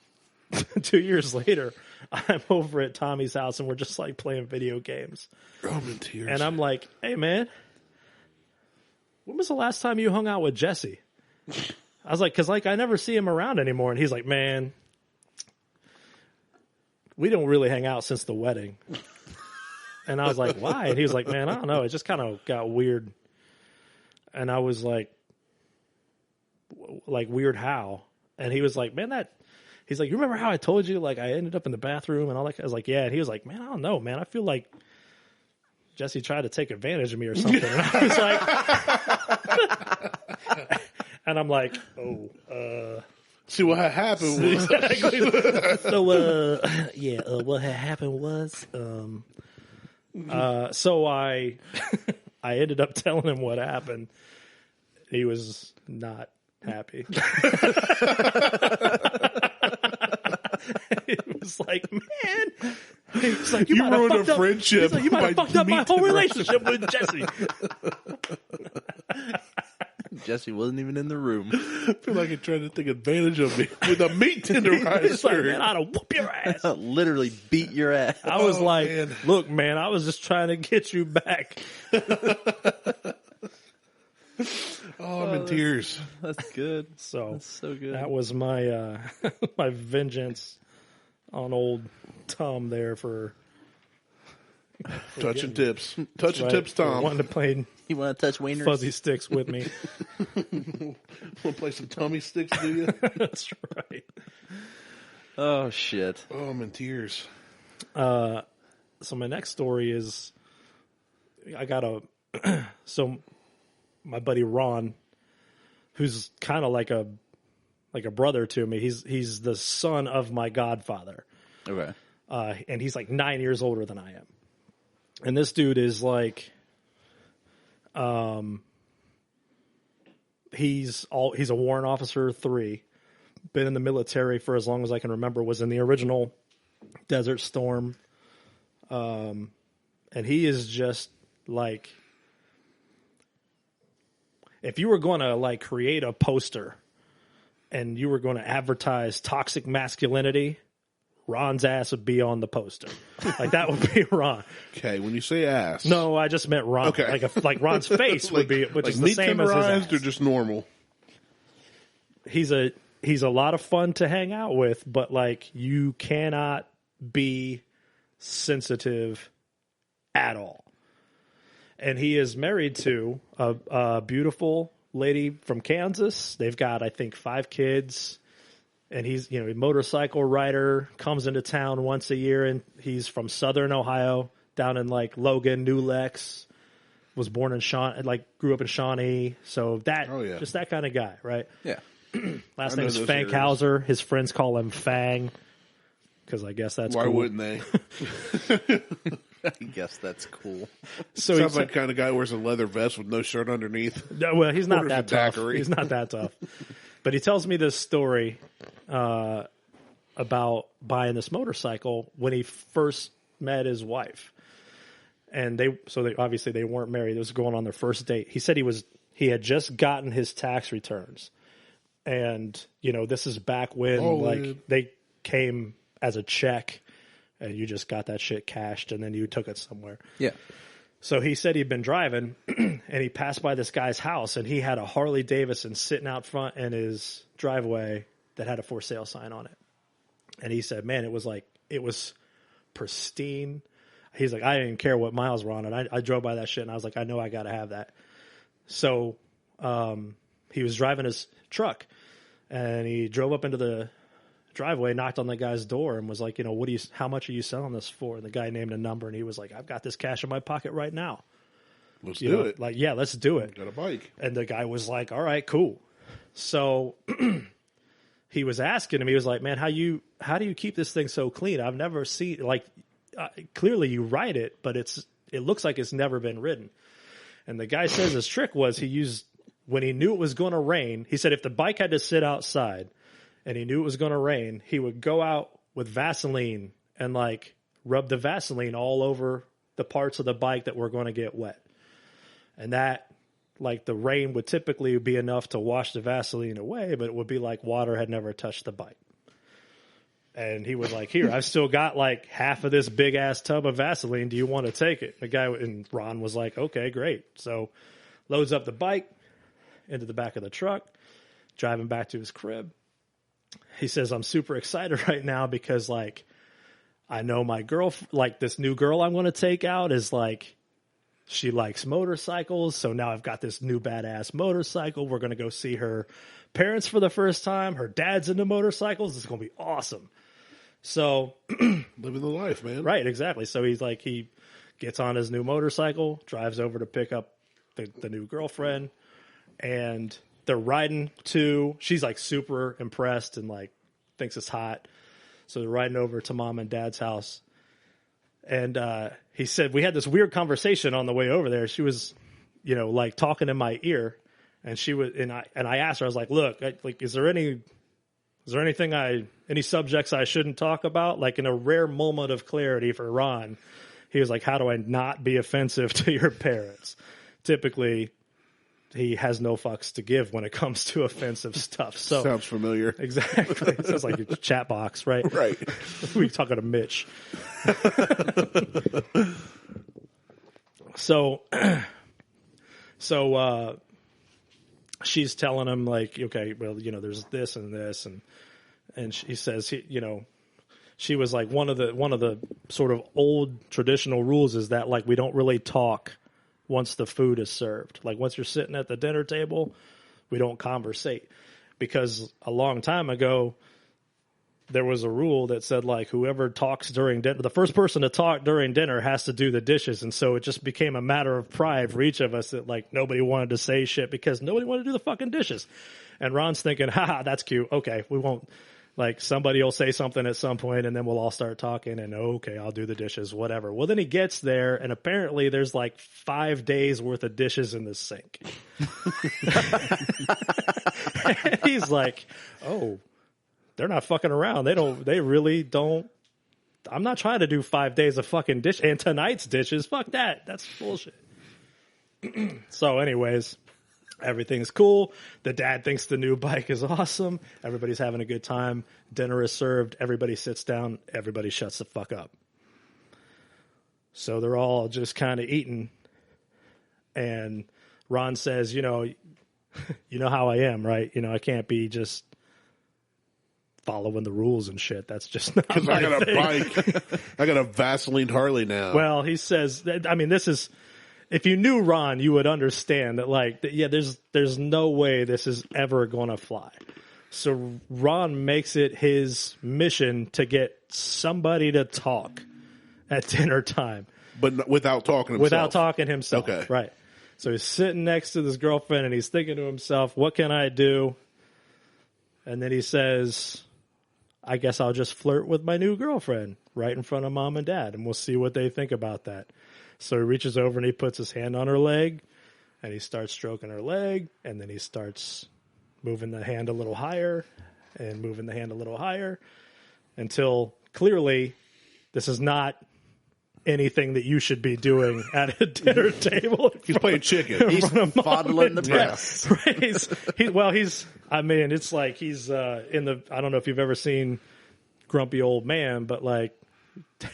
2 years later, I'm over at Tommy's house and we're just like playing video games. I'm in tears. And I'm like, "Hey man, when was the last time you hung out with Jesse?" I was like, "'Cause like I never see him around anymore." And he's like, "Man, we don't really hang out since the wedding." And I was like, "Why?" And he was like, "Man, I don't know. It just kind of got weird." And I was like, "Weird how?" And he was like, he's like, "You remember how I told you, like, I ended up in the bathroom and all that?" I was like, "Yeah." And he was like, "Man, I don't know, man. I feel like Jesse tried to take advantage of me or something." And I was like, and I'm like, "Oh, See, what had happened was... So, what had happened was, so I ended up telling him what happened." He was not happy. He was like, "Man," he was like, You ruined a friendship. You might have fucked up my whole relationship with Jesse." Jesse wasn't even in the room. I feel like he tried to take advantage of me with a meat tenderizer. He's like, "Man, I'd have whoop your ass." Literally beat your ass. I was like, man. "Look, man, I was just trying to get you back." Oh, I'm in tears. That's good. So That's so good. that was my my vengeance on old Tom there for Touching tips. Touching right, tips, for Tom. wanting to play You want to touch wieners? fuzzy sticks with me. Want to play some tummy sticks, do you? That's right. Oh, shit. Oh, I'm in tears. So my next story is I got so my buddy Ron, who's kind of like a brother to me. He's the son of my godfather. Okay. And he's like 9 years older than I am. And this dude is like, he's a warrant officer 3. been in the military for as long as I can remember, was in the original Desert Storm. And he is just like, if you were going to like create a poster and you were going to advertise toxic masculinity, Ron's ass would be on the poster. Like, that would be Ron. Okay, when you say ass. No, I just meant Ron. Okay. Like Ron's face would be, which like is the same as his ass. or just normal? He's a lot of fun to hang out with, but like, you cannot be sensitive at all. And he is married to a beautiful lady from Kansas. They've got, I think, 5 kids. And he's, a motorcycle rider, comes into town once a year, and he's from Southern Ohio, down in like Logan, New Lex. Was born in grew up in Shawnee. So just that kind of guy, right? Yeah. Last name is Fankhauser. His friends call him Fang, because I guess that's Why cool. wouldn't they? I guess that's cool. So sounds like the kind of guy who wears a leather vest with no shirt underneath. No, well, he's not that tough. Daiquiri. He's not that tough. But he tells me this story about buying this motorcycle when he first met his wife. And they obviously they weren't married. It was going on their first date. He said he had just gotten his tax returns. And, this is back when they came as a check and you just got that shit cashed and then you took it somewhere. Yeah. So he said he'd been driving and he passed by this guy's house and he had a Harley Davidson sitting out front in his driveway that had a for sale sign on it. And he said, man, it was pristine. He's like, I didn't even care what miles were on it. I drove by that shit and I was like, I know I got to have that. So he was driving his truck and he drove up into the driveway, knocked on the guy's door and was like, how much are you selling this for? And the guy named a number and he was like, I've got this cash in my pocket right now. Let's do it. Like, yeah, let's do it. Got a bike. And the guy was like, all right, cool. So he was asking him, he was like, man, how do you keep this thing so clean? I've never seen, clearly you ride it, but it looks like it's never been ridden. And the guy says his trick was when he knew it was going to rain, he said if the bike had to sit outside and he knew it was going to rain, he would go out with Vaseline and rub the Vaseline all over the parts of the bike that were going to get wet. And that, the rain would typically be enough to wash the Vaseline away, but it would be like water had never touched the bike. And he was like, here, I've still got half of this big ass tub of Vaseline. Do you want to take it? The guy, and Ron was like, okay, great. So loads up the bike into the back of the truck, driving back to his crib. He says, I'm super excited right now because I know my girl, this new girl I'm going to take out is she likes motorcycles. So now I've got this new badass motorcycle. We're going to go see her parents for the first time. Her dad's into motorcycles. It's going to be awesome. So living the life, man. Right. Exactly. So he gets on his new motorcycle, drives over to pick up the new girlfriend, and they're riding she's super impressed and thinks it's hot. So they're riding over to mom and dad's house. And he said, we had this weird conversation on the way over there. She was, talking in my ear, and she was, and I asked her, I was like, look, is there anything any subjects I shouldn't talk about? In a rare moment of clarity for Ron, he was like, how do I not be offensive to your parents? Typically, he has no fucks to give when it comes to offensive stuff. So sounds familiar. Exactly. It sounds like your chat box, right? Right. We talking to Mitch. So she's telling him okay, well, there's this and this, and she says she was one of the sort of old traditional rules is that we don't really talk once the food is served. Once you're sitting at the dinner table, we don't conversate. Because a long time ago, there was a rule that said whoever talks during dinner, the first person to talk during dinner has to do the dishes. And so it just became a matter of pride for each of us that nobody wanted to say shit because nobody wanted to do the fucking dishes. And Ron's thinking, haha, that's cute. Okay, we won't. Somebody will say something at some point and then we'll all start talking and okay, I'll do the dishes, whatever. Well, then he gets there and apparently there's 5 days worth of dishes in the sink. And he's like, oh, they're not fucking around. They really don't. I'm not trying to do 5 days of fucking dish and tonight's dishes. Fuck that. That's bullshit. So anyways, everything's cool. The dad thinks the new bike is awesome. Everybody's having a good time. Dinner is served. Everybody sits down. Everybody shuts the fuck up. So they're all just kind of eating. And Ron says, you know how I am, right? I can't be just following the rules and shit. That's just not Because my I got thing. a bike. I got a Vaseline Harley now. Well, he says, this is, if you knew Ron, you would understand that, there's no way this is ever going to fly. So Ron makes it his mission to get somebody to talk at dinner time. But without talking himself. Without talking himself. Okay. Right. So he's sitting next to this girlfriend and he's thinking to himself, what can I do? And then he says, I guess I'll just flirt with my new girlfriend right in front of mom and dad, and we'll see what they think about that. So he reaches over and he puts his hand on her leg, and he starts stroking her leg, and then he starts moving the hand a little higher and moving the hand a little higher until clearly this is not anything that you should be doing at a dinner table. He's playing chicken. He's fondling the breasts. Right. It's like he's in the, I don't know if you've ever seen Grumpy Old Man, but like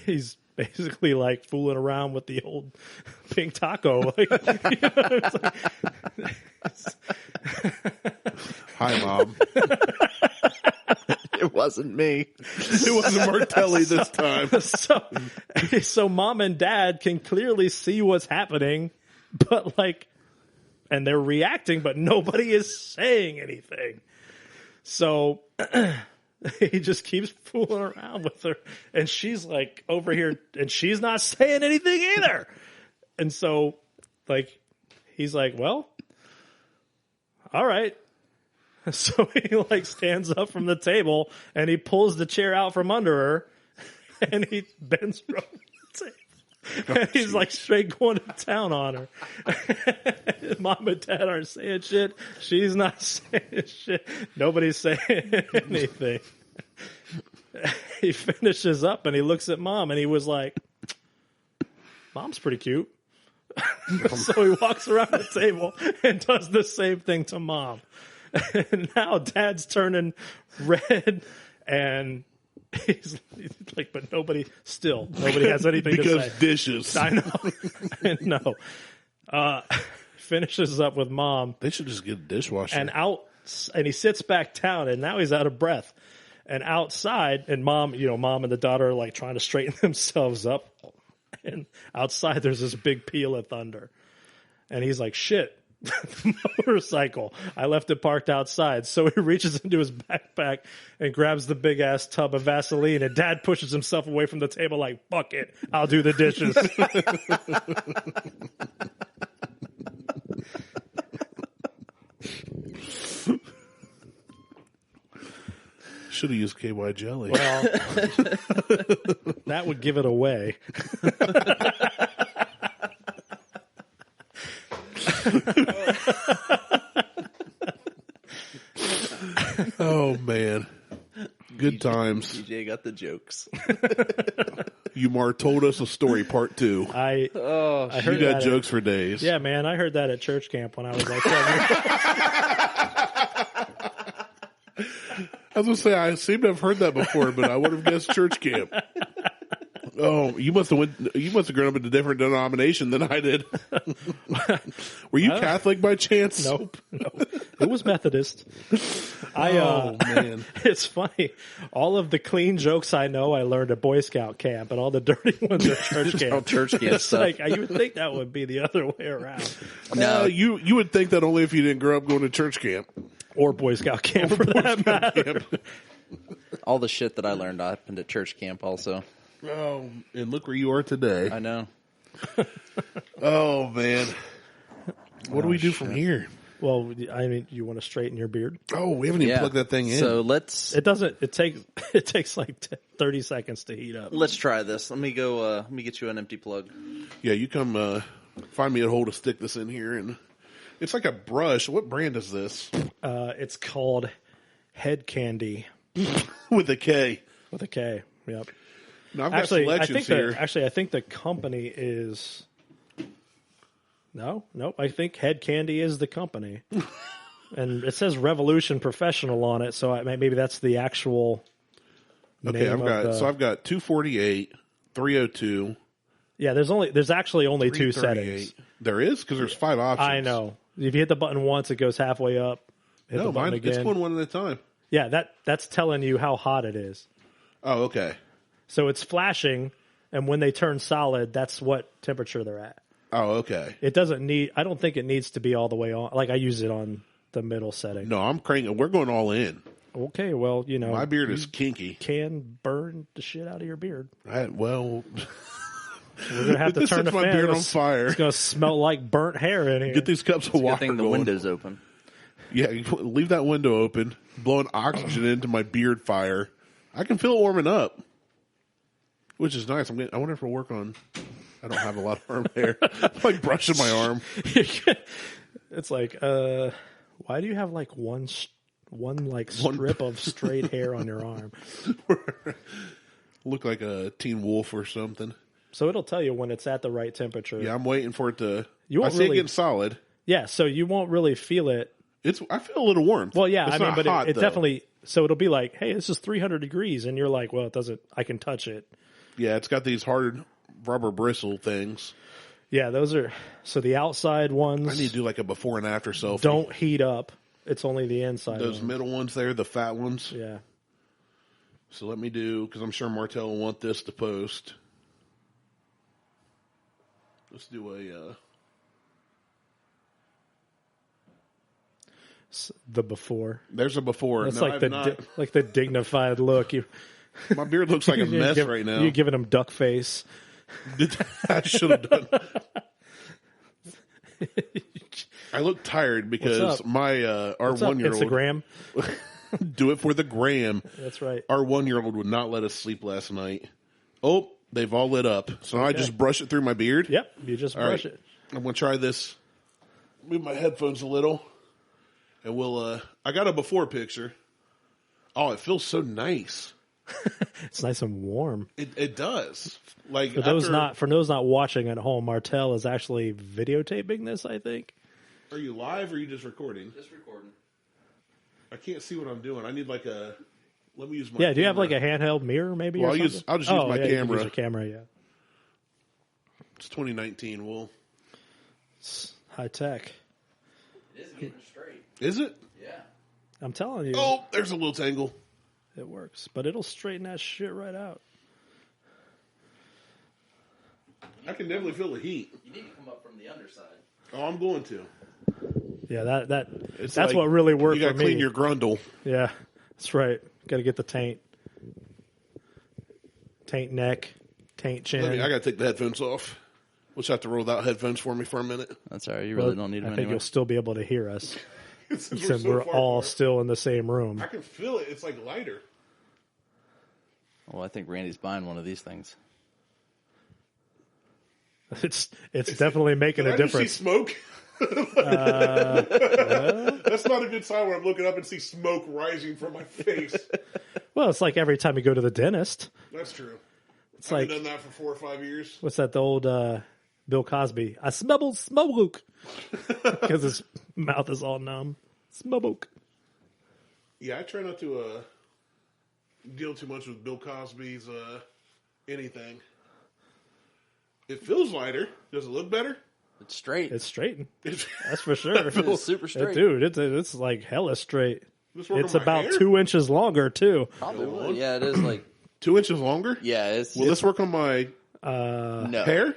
he's basically like fooling around with the old pink taco. Hi, Mom. It wasn't me. It wasn't Martelley this time. So mom and dad can clearly see what's happening, but and they're reacting, but nobody is saying anything. So he just keeps fooling around with her, and she's like over here, and she's not saying anything either. And so, he's like, well, all right. So he stands up from the table and he pulls the chair out from under her and he bends her over the table. And he's straight going to town on her. Mom and dad aren't saying shit. She's not saying shit. Nobody's saying anything. He finishes up and he looks at mom and he was like, Mom's pretty cute. So he walks around the table and does the same thing to mom. And now dad's turning red and he's like, but nobody has anything to say. Because dishes. I know. No. Finishes up with mom. They should just get a dishwasher. And he sits back down and now he's out of breath. And outside, and mom and the daughter are trying to straighten themselves up. And outside there's this big peal of thunder. And he's like, shit. The motorcycle. I left it parked outside. So he reaches into his backpack and grabs the big ass tub of Vaseline, and dad pushes himself away from the table like, fuck it, I'll do the dishes. Should have used KY jelly. Well, that would give it away. Oh, man. Good times. DJ got the jokes. Umar told us a story, part 2. I heard You got that jokes for days. Yeah, man, I heard that at church camp when I was like 7 years old. I was going to say, I seem to have heard that before, but I would have guessed church camp. Oh, you must have grown up in a different denomination than I did. Were you Catholic by chance? Nope. It was Methodist. Oh, man. It's funny. All of the clean jokes I know, I learned at Boy Scout camp, and all the dirty ones are church camp. Church camp It's stuff. you would think that would be the other way around. No, You would think that only if you didn't grow up going to church camp. Or Boy Scout camp, for that matter. all the shit that I learned happened at church camp also. Oh, and look where you are today. I know. Oh, man. What do we do from here? Well, I mean, you want to straighten your beard? Oh, we haven't even plugged that thing in. So let's It takes like 30 seconds to heat up. try this. Let me go. Let me get you an empty plug. Yeah, you come find me a hole to stick this in here. And it's like a brush. What brand is this? It's called Head Candy. With a K. with a K. Yep. No, I've got Actually, selections here. I think the company is. Nope. I think Head Candy is the company, and it says Revolution Professional on it. So maybe that's the actual. Okay, name I've got 248, 302. Yeah, there's actually only two 338. settings. There is because there's 5 options. I know. If you hit the button once, it goes halfway up. Hit the button again. It's going one at a time. Yeah, that's telling you how hot it is. Oh, okay. So it's flashing, and when they turn solid, that's what temperature they're at. Oh, okay. It doesn't need. I don't think it needs to be all the way on. Like I use it on the middle setting. No, I'm cranking. We're going all in. Okay, well, My beard is kinky. Can burn the shit out of your beard. We're gonna have to this turn the sets my fan. beard on fire. It's gonna smell like burnt hair in here. Get these cups of Good water thing the going. window's open. Yeah, leave that window open. Blowing oxygen into my beard fire. I can feel it warming up, which is nice. I wonder if it'll work on. I don't have a lot of arm hair. I'm like brushing my arm. It's like, why do you have like one strip of straight hair on your arm? Look like a Teen Wolf or something. So it'll tell you when it's at the right temperature. Yeah, I'm waiting for it to. You won't I see really- it getting solid. Yeah, so you won't really feel it. I feel a little warm. Well, yeah, it's I mean, not but hot, it though. definitely. So it'll be like, hey, this is 300 degrees, and you're like, well, it doesn't. I can touch it. Yeah, it's got these hard rubber bristle things. Yeah, those are. So the outside ones. I need to do like a before and after selfie. don't heat up. It's only the inside. Those ones. middle ones there, the fat ones. Yeah. So let me do, because I'm sure Martell will want this to post. Let's do The before. there's a before. That's No, like I've not. like the dignified look. My beard looks like a mess right now. You're giving him duck face. I should have done. I look tired because What's up? my our What's up, 1-year-old Instagram? do it for the gram. That's right. Our 1-year-old would not let us sleep last night. Oh, they've all lit up. So I just brush it through my beard. Yep. You just All brush right. it. I'm gonna try this. Move my headphones a little, and we'll. I got a before picture. Oh, it feels so nice. It's nice and warm. It does. Like For those not watching at home, Martell is actually videotaping this. I think. Are you live or are you just recording? Just recording. I can't see what I'm doing. I need like a. Let me use my. Yeah. Do you have camera. like a handheld mirror, maybe? Well, or I'll something? I'll just use my yeah, you can camera. use your camera. Yeah. It's 2019. Well, It's high tech. It is getting straight. is it? Yeah. I'm telling you, Oh, there's a little tangle. it works, but it'll straighten that shit right out. I can definitely feel the heat. You need to come up from the underside. Oh, I'm going to. Yeah, that's It's what like, really worked You got for to clean me. your grundle. Yeah, that's right. Got to get the taint neck, taint chin. I got to take the headphones off. We'll just have to roll without headphones for me for a minute. That's all right. You Well, really don't need them I think anyway. you'll still be able to hear us Since since so we're far all apart. still in the same room. I can feel it. It's like lighter. Well, I think Randy's buying one of these things. It's definitely making Did a I just see difference. smoke? That's not a good sign when I'm looking up and see smoke rising from my face. Well, it's like every time you go to the dentist. That's true. It's I've like done that for 4 or 5 years. what's that? The old Bill Cosby. I smell smoke because his mouth is all numb. Smoke. Yeah, I try not to deal too much with Bill Cosby's anything. It feels lighter. Does it look better? It's straight. It's straightened. It's That's for sure. It's super straight. Dude, it's like hella straight. This work It's on my about hair? 2 inches longer too. Probably would. Yeah, it is like. 2 inches longer? Yeah, it's. Will this work on my no. hair?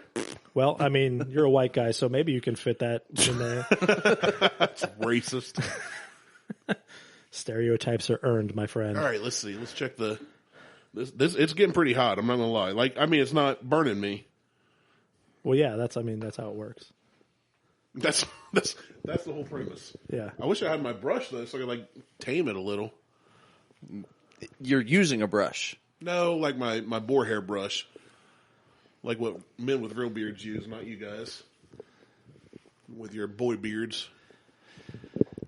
Well, I mean, you're a white guy, so maybe you can fit that in there. That's racist. Stereotypes are earned, my friend. All right, let's see. Let's check the. This it's getting pretty hot. I'm not gonna lie. Like, I mean, it's not burning me. Well, yeah, that's how it works. That's the whole premise. Yeah. I wish I had my brush though, so I could like tame it a little. You're using a brush. No, like my boar hair brush, like what men with real beards use, not you guys with your boy beards.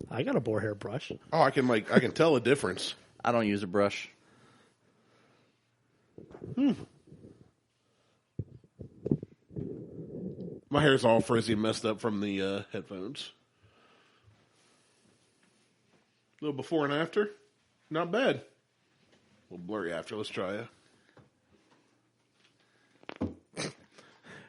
I got a boar hair brush. Oh, I can tell a difference. I don't use a brush. My hair's all frizzy and messed up from the headphones. A little before and after. Not bad. A little blurry after. Let's try it.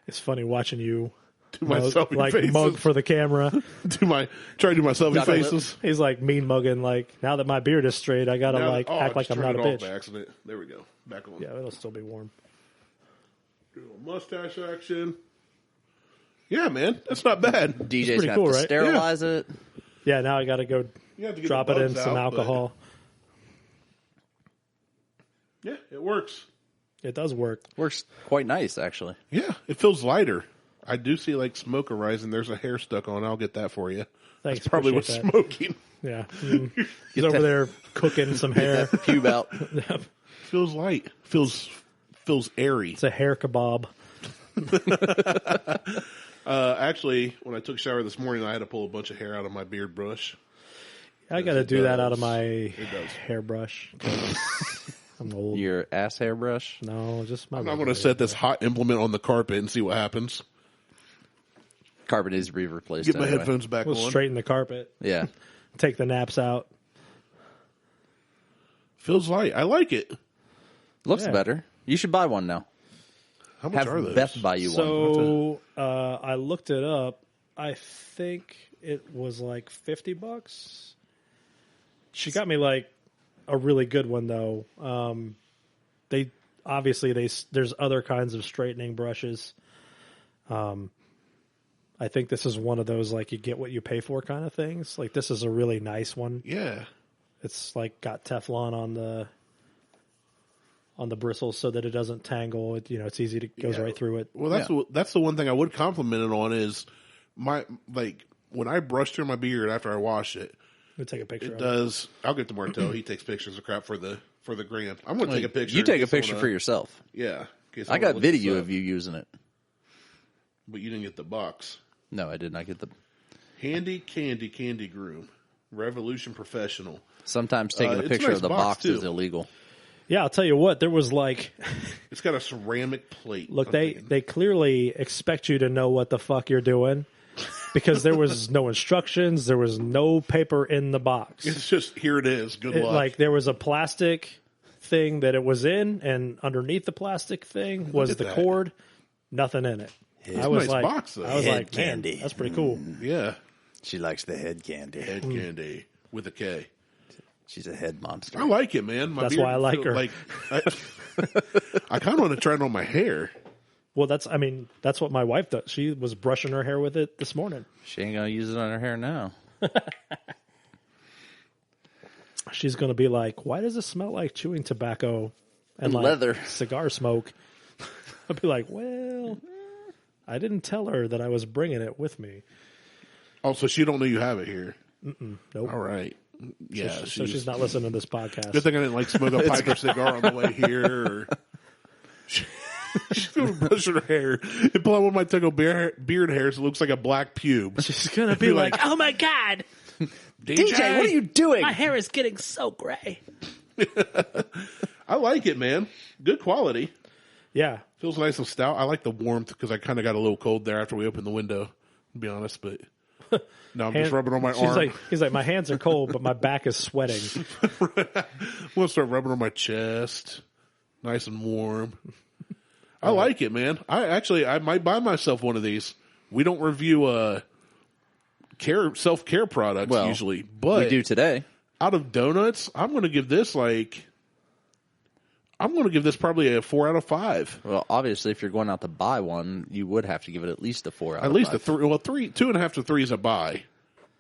It's funny watching you Do my selfie like faces. mug for the camera. Try to do my selfie faces. He's like mean mugging. Like, now that my beard is straight, I gotta Now- act I like just I'm not a turned it off bitch. by accident. There we go. Back on. Yeah, it'll still be warm. Do a little mustache action. Yeah, man, that's not bad. DJ's pretty got cool, to right? sterilize it. Yeah, now I gotta go You have to get drop the it in bugs some out, but- alcohol. Yeah, it works. It does work. Works quite nice, actually. Yeah, it feels lighter. I do see like smoke arising. There's a hair stuck on. I'll get that for you. Thanks. That's probably what's appreciate smoking. that. Yeah. He's over there cooking some hair. Pube out. Feels light. Feels airy. It's a hair kebab. Actually, when I took a shower this morning, I had to pull a bunch of hair out of my beard brush. I got to it do that does. out of my does. hairbrush. 'Cause I'm old. Your ass hairbrush. No, just my. I'm going to set this hot implement on the carpet and see what happens. Carpet needs to be replaced. Get my anyway. headphones back We'll on. straighten the carpet. Yeah. Take the naps out. Feels light. I like it. Looks Yeah. better. You should buy one now. How much are Have those? Beth buy you one. So I looked it up. I think it was like $50. She got me like a really good one though. They obviously there's other kinds of straightening brushes. I think this is one of those like you get what you pay for kind of things. Like this is a really nice one. Yeah. It's like got Teflon on the bristles so that it doesn't tangle. It, it's easy to goes Yeah. right through it. Well, that's the one thing I would compliment it on is my when I brush through my beard after I wash it. We'll take a picture. It of does. I'll get to Martell. He takes pictures of crap for the gram. I'm going to take a picture. You take in a case picture wanna- for yourself. Yeah. in case I wanna got look this video up. of you using it. But you didn't get the box. No, I did not get the. Handy Candy Groom. Revolution Professional. Sometimes taking a it's a picture nice of the box, box is too. illegal. Yeah, I'll tell you what. There was like, It's got a ceramic plate. look, I'm they thinking, clearly expect you to know what the fuck you're doing, because there was no instructions. There was no paper in the box. it's just, here it is. Good luck. Like there was a plastic thing that it was in, and underneath the plastic thing was at the that. cord. Nothing in it. I a was nice like, box, though. I was Head like, man, candy. that's pretty cool. yeah. She likes the head candy. Head candy with a K. She's a head monster. I like it, man. My That's beard why I like her. I kind of want to try it on my hair. Well, that's what my wife does. She was brushing her hair with it this morning. She ain't gonna use it on her hair now. She's going to be like, why does it smell like chewing tobacco and like leather. cigar smoke? I'll be like, well, I didn't tell her that I was bringing it with me. Oh, so she don't know you have it here. Nope. All right. Yeah. So she's not listening to this podcast. Good thing I didn't like smoke a pipe or cigar on the way here. Or she's going to brush her hair and pull out one of my tickle beard hairs. It looks like a black pube. She's going to be like, Oh my God, DJ, what are you doing? my hair is getting so gray. I like it, man. Good quality. yeah. Feels nice and stout. I like the warmth because I kind of got a little cold there after we opened the window, to be honest. But no, I'm just rubbing on my arm. He's like, my hands are cold, but my back is sweating. I'm going to start rubbing on my chest. Nice and warm. I like it, man. I might buy myself one of these. We don't review self-care products Well, usually, but we do today. out of donuts, I'm going to give this probably a 4 out of 5. Well, obviously, if you're going out to buy one, you would have to give it at least a 4 out At of least 5. a 3. Well, 2.5 to 3 is a buy.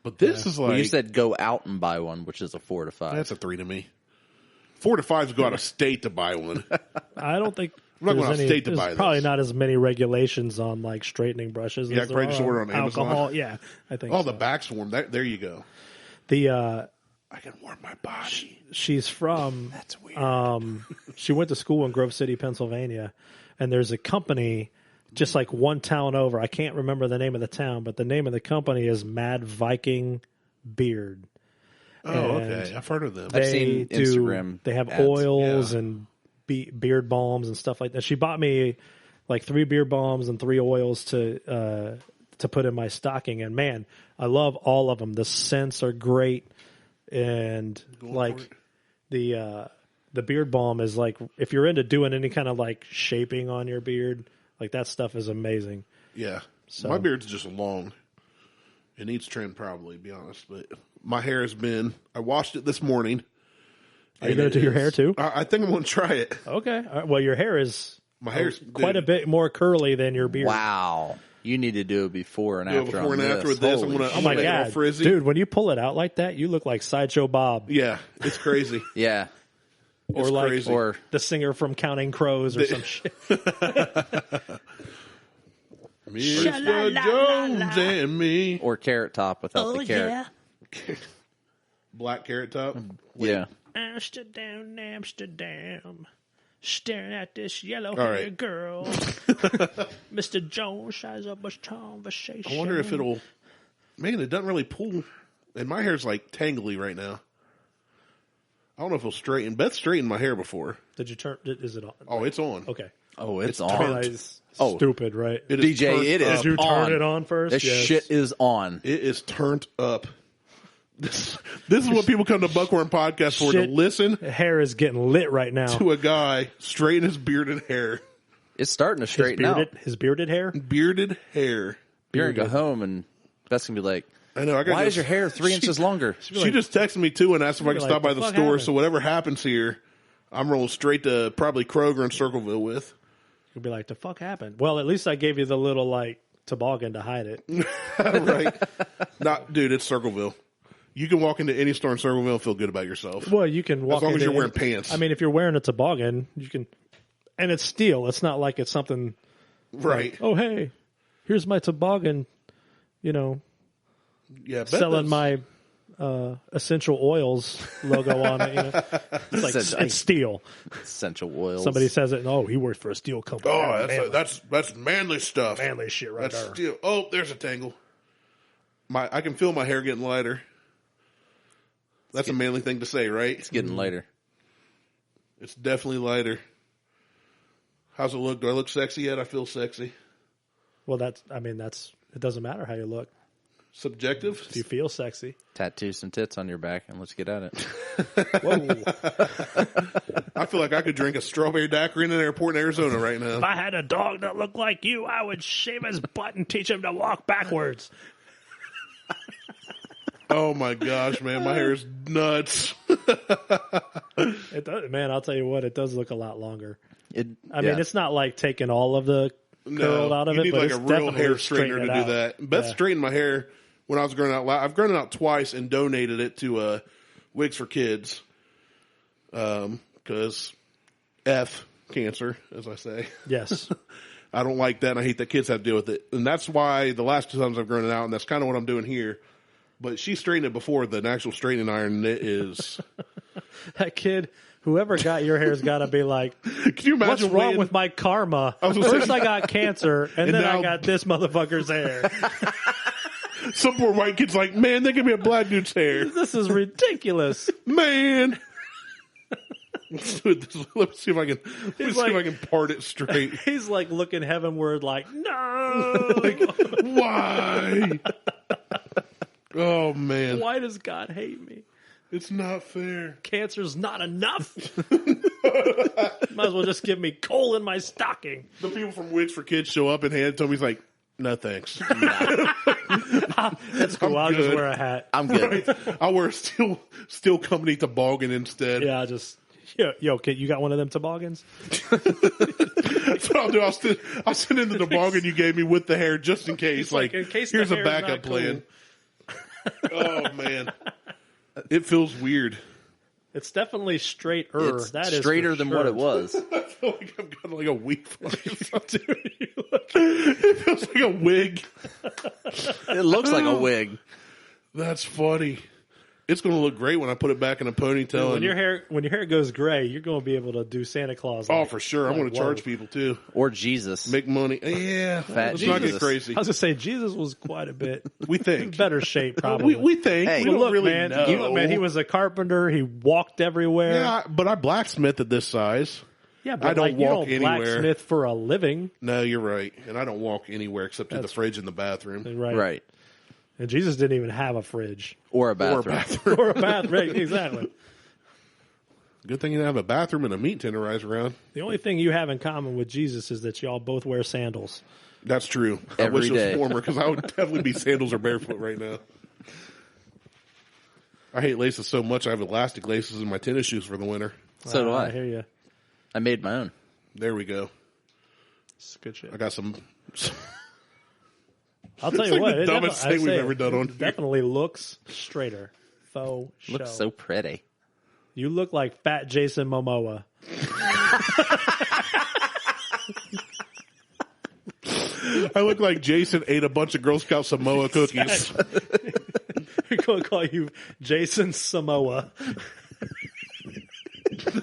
But this is like Well, you said go out and buy one, which is a 4 to 5. that's a 3 to me. 4 to 5 is go out of state to buy one. I don't think I'm not there's going out of state to there's buy probably this. not as many regulations on like straightening brushes. Yeah, as probably there just are order on Amazon. alcohol. Yeah, I think. Oh, so. the back's warm. There you go. The I can warm my body. she's from. That's weird. She went to school in Grove City, Pennsylvania, and there's a company just like one town over. I can't remember the name of the town, but the name of the company is Mad Viking Beard. Oh, and okay. I've heard of them. I've seen Instagram They have ads. oils Yeah. and beard balms and stuff like that. She bought me like 3 beard balms and 3 oils to put in my stocking. And man, I love all of them. The scents are great. And like the beard balm is like, if you're into doing any kind of like shaping on your beard, like that stuff is amazing. Yeah. So. My beard's just long. It needs trim probably, to be honest. But my hair has been, I washed it this morning. Are you going to do your hair too? I think I'm going to try it. Okay. All right. Well, your hair is quite a bit more curly than your beard. Wow. You need to do it before and after. Before and after with this. I'm Holy going to make it all frizzy. Dude, when you pull it out like that, you look like Sideshow Bob. Yeah, it's crazy. Yeah. Or like crazy. Or the singer from Counting Crows or some shit. Mr. Jones and me. Or Carrot Top without the carrot. Yeah. Black Carrot Top. Yeah. Amsterdam, Amsterdam. Staring at this yellow All haired right. girl. Mr. Jones shies up a conversation. I wonder if it'll. Man, it doesn't really pull. And my hair's like tangly right now. I don't know if it'll straighten. Beth straightened my hair before. Did you turn? Is it on? Oh, it's on. Okay. Oh, it's I on. mean, it's Oh. stupid, right? It is DJ, turned it up. is Did you on. turn it on first? This Yes. shit is on. It is turned up. This is what people come to Buckhorn Podcast for, to Shit. listen Hair is getting lit right now. to a guy straighten his bearded hair. It's starting to straighten out. His bearded hair? Bearded hair. You're going to go home and Beth's going to be like, I know. I gotta why go- is your hair 3 inches longer? She just texted me too and asked if I be could like, stop by "The the fuck store. happened?" So whatever happens here, I'm rolling straight to probably Kroger and Circleville with. You'll be like, the fuck happened? Well, at least I gave you the little like toboggan to hide it. Right? Not, dude. It's Circleville. You can walk into any store in Circleville and feel good about yourself. Well, you can walk As long as into you're wearing any- pants. I mean, if you're wearing a toboggan, you can, and it's steel. It's not like it's something. Right? Oh, hey, here's my toboggan. You know, Yeah. Beth selling does- my essential oils logo on it. You know, it's like it's steel. Essential oils. Somebody says it, and he works for a steel company. Oh, manly, that's manly stuff. manly shit right That's there. steel. Oh, there's a tangle. I can feel my hair getting lighter. That's a manly thing to say, right? It's getting later. It's definitely lighter. How's it look? Do I look sexy yet? I feel sexy. Well, it doesn't matter how you look. Subjective? If you feel sexy. Tattoo some tits on your back and let's get at it. Whoa. I feel like I could drink a strawberry daiquiri in an airport in Arizona right If now. I had a dog that looked like you, I would shave his butt and teach him to walk backwards. Oh my gosh, man. My hair is nuts. It does, man, I'll tell you what, it does look a lot longer. I mean, it's not like taking all of the curled out of you it, need but like it's a real definitely hair straightener to do out. that. Beth straightened my hair when I was growing out. I've grown it out twice and donated it to Wigs for Kids. Because F cancer, as I say. Yes. I don't like that, and I hate that kids have to deal with it. And that's why the last 2 times I've grown it out, and that's kind of what I'm doing here. But she straightened it before with an actual straightening iron, and it is... That kid, whoever got your hair has got to be like, Can you imagine what's wrong waiting- with my karma? was gonna First say- I got cancer, and then now- I got this motherfucker's hair. Some poor white kid's like, man, they give me a black dude's hair. This is ridiculous. Man! Let's do this. Let me see if I can. Let me see like- if I can part it straight. He's like looking heavenward like, no! Why? Oh man, Why does God hate me? it's not fair. Cancer's not enough. Might as well just give me coal in my stocking. The people from Wigs for Kids show up and hand it to him. He's like, "No thanks. That's cool. I'll just good. wear a hat. I'm good. I'll wear a steel company toboggan instead." Yeah, yo, kid, you got one of them toboggans? That's what I'll do. I'll send in the toboggan you gave me with the hair just in case. like, in case the here's a hair's backup not cool. plan. Oh man, it feels weird. It's definitely straighter. It's That is straighter for than sure. what it was. I feel like I've got like a weak. Dude, you look- It feels like a wig. It looks like a wig. That's funny. It's going to look great when I put it back in a ponytail. when and- your hair goes gray, you're going to be able to do Santa Claus. Oh, like- for sure. I'm like, going to charge whoa. people too. Or Jesus. Make money. Yeah. Fat Let's not get Jesus. crazy. I was going to say, Jesus was quite a bit We think. better shape, probably. We think. Hey, we Well, don't look, really man, know. he was a carpenter. He walked everywhere. Yeah, but I blacksmithed at this size. Yeah, but I don't like, you walk don't anywhere. blacksmith for a living. No, you're right. And I don't walk anywhere except to the fridge in the bathroom. Right. Right. And Jesus didn't even have a fridge. Or a bathroom. Or a bathroom. Or a bath. Right, exactly. Good thing you didn't have a bathroom and a meat tenderizer around. The only thing you have in common with Jesus is that y'all both wear sandals. That's true. I Every wish it day. was warmer because I would definitely be sandals or barefoot right now. I hate laces so much I have elastic laces in my tennis shoes for the winter. So do I I. hear you. I made my own. There we go. It's good shit. I got some. I'll tell you like what. the it dumbest defi- I thing we've say ever done on it here. definitely looks straighter. Faux show. Looks so pretty. You look like fat Jason Momoa. I look like Jason ate a bunch of Girl Scout Samoa cookies. We're going to call you Jason Samoa.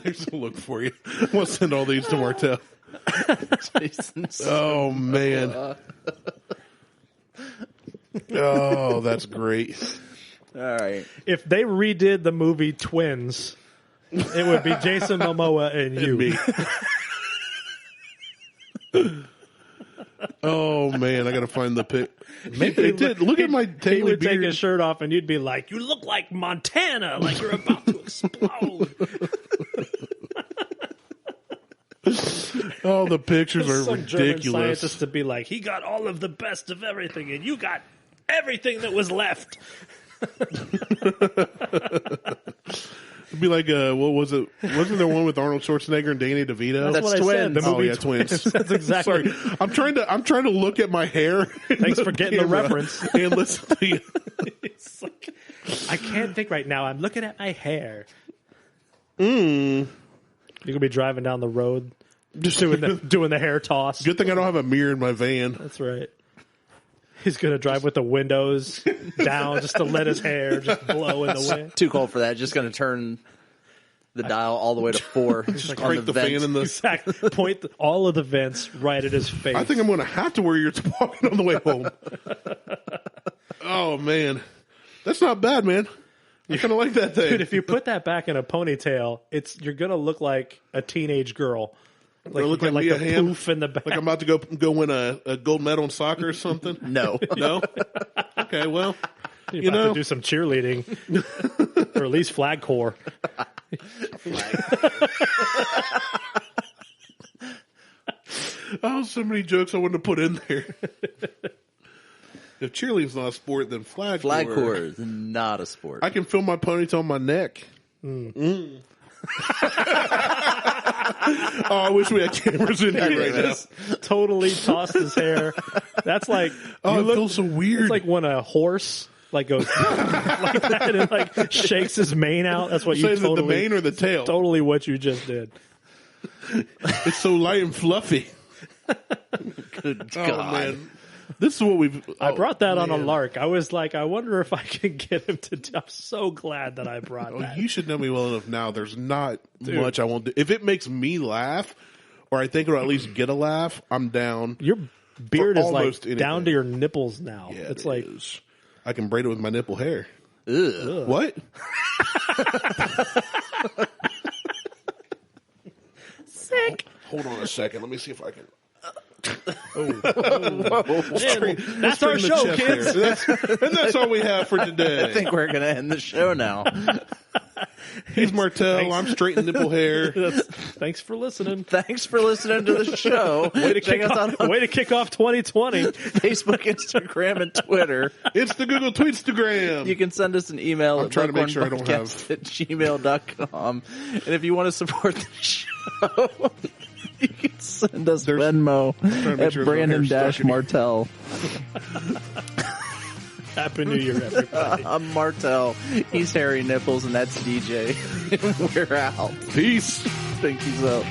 There's a look for you. We'll send all these to Martell. Oh, man. Oh, that's great. All right. If they redid the movie Twins, it would be Jason Momoa and you. Me. Oh, man. I got to find the pic. Man, it did. Look at my He tangly would take beard. his shirt off and you'd be like, you look like Montana, like you're about to explode. Oh, the pictures are Some German ridiculous. scientist to be like, he got all of the best of everything and you got everything that was left. It'd be like, what was it? Wasn't there one with Arnold Schwarzenegger and Danny DeVito? That's what I said. The Oh movie yeah, twins. That's exactly. Sorry, I'm trying to look at my hair. Thanks for getting the reference. And listen to you. It's like, I can't think right now. I'm looking at my hair. You're gonna be driving down the road, just doing the hair toss. Good thing I don't have a mirror in my van. That's right. He's gonna drive with the windows down just to let his hair just blow in the wind. Too cold for that. Just going to turn the dial all the way to 4. Just on Crank the vent. fan in the. Exactly. Point all of the vents right at his face. I think I'm going to have to wear your toboggan on the way home. Oh man, that's not bad, man. I kind of like that thing. Dude, if you put that back in a ponytail, you're gonna look like a teenage girl. Like, look you got, like Leah the Hamm? poof in the back. Like I'm about to go win a gold medal in soccer or something. No. No. Okay, well, You're you about know, to do some cheerleading, or at least flag corps. oh, so many jokes I wanted to put in there. If cheerleading's not a sport, then flag Corps is not a sport. I can feel my ponytail on my neck. Oh, I wish we had cameras in here right now. Totally tossed his hair. That's like Oh, it feels so weird. It's like when a horse goes like that and like shakes his mane out. That's what you Say is it totally the mane or the tail? Totally what you just did. It's so light and fluffy. Good Oh God. man, this is what we've. I brought that on a man. lark. I was like, I wonder if I can get him to. I'm so glad that I brought Oh, that. you should know me well enough now. There's not much I won't do. If it makes me laugh, or I think it'll at least get a laugh, I'm down. Your beard For is like almost anything. down to your nipples now. Yeah, it's it like is. I can braid it with my nipple hair. Ugh. What? sick. Hold on a second. Let me see if I can. That's Straighten our the show, chest kids. there. And that's all we have for today. I think we're going to end the show now. He's Martell. I'm straight and nipple hair. Thanks for listening. Thanks for listening to the show. Way to, Check kick us off, out on way to kick off 2020. Facebook, Instagram, and Twitter. It's the Google Tweetstagram. You can send us an email at trying to make sure I don't buckhornpodcast@gmail.com. And if you want to support the show, you can send us Venmo to make at sure there's no hair stuck in here. Brandon-Martelle. Happy New Year, everybody. I'm Martell. He's Harry Nipples, and that's DJ. And we're out. Peace. Thank you so.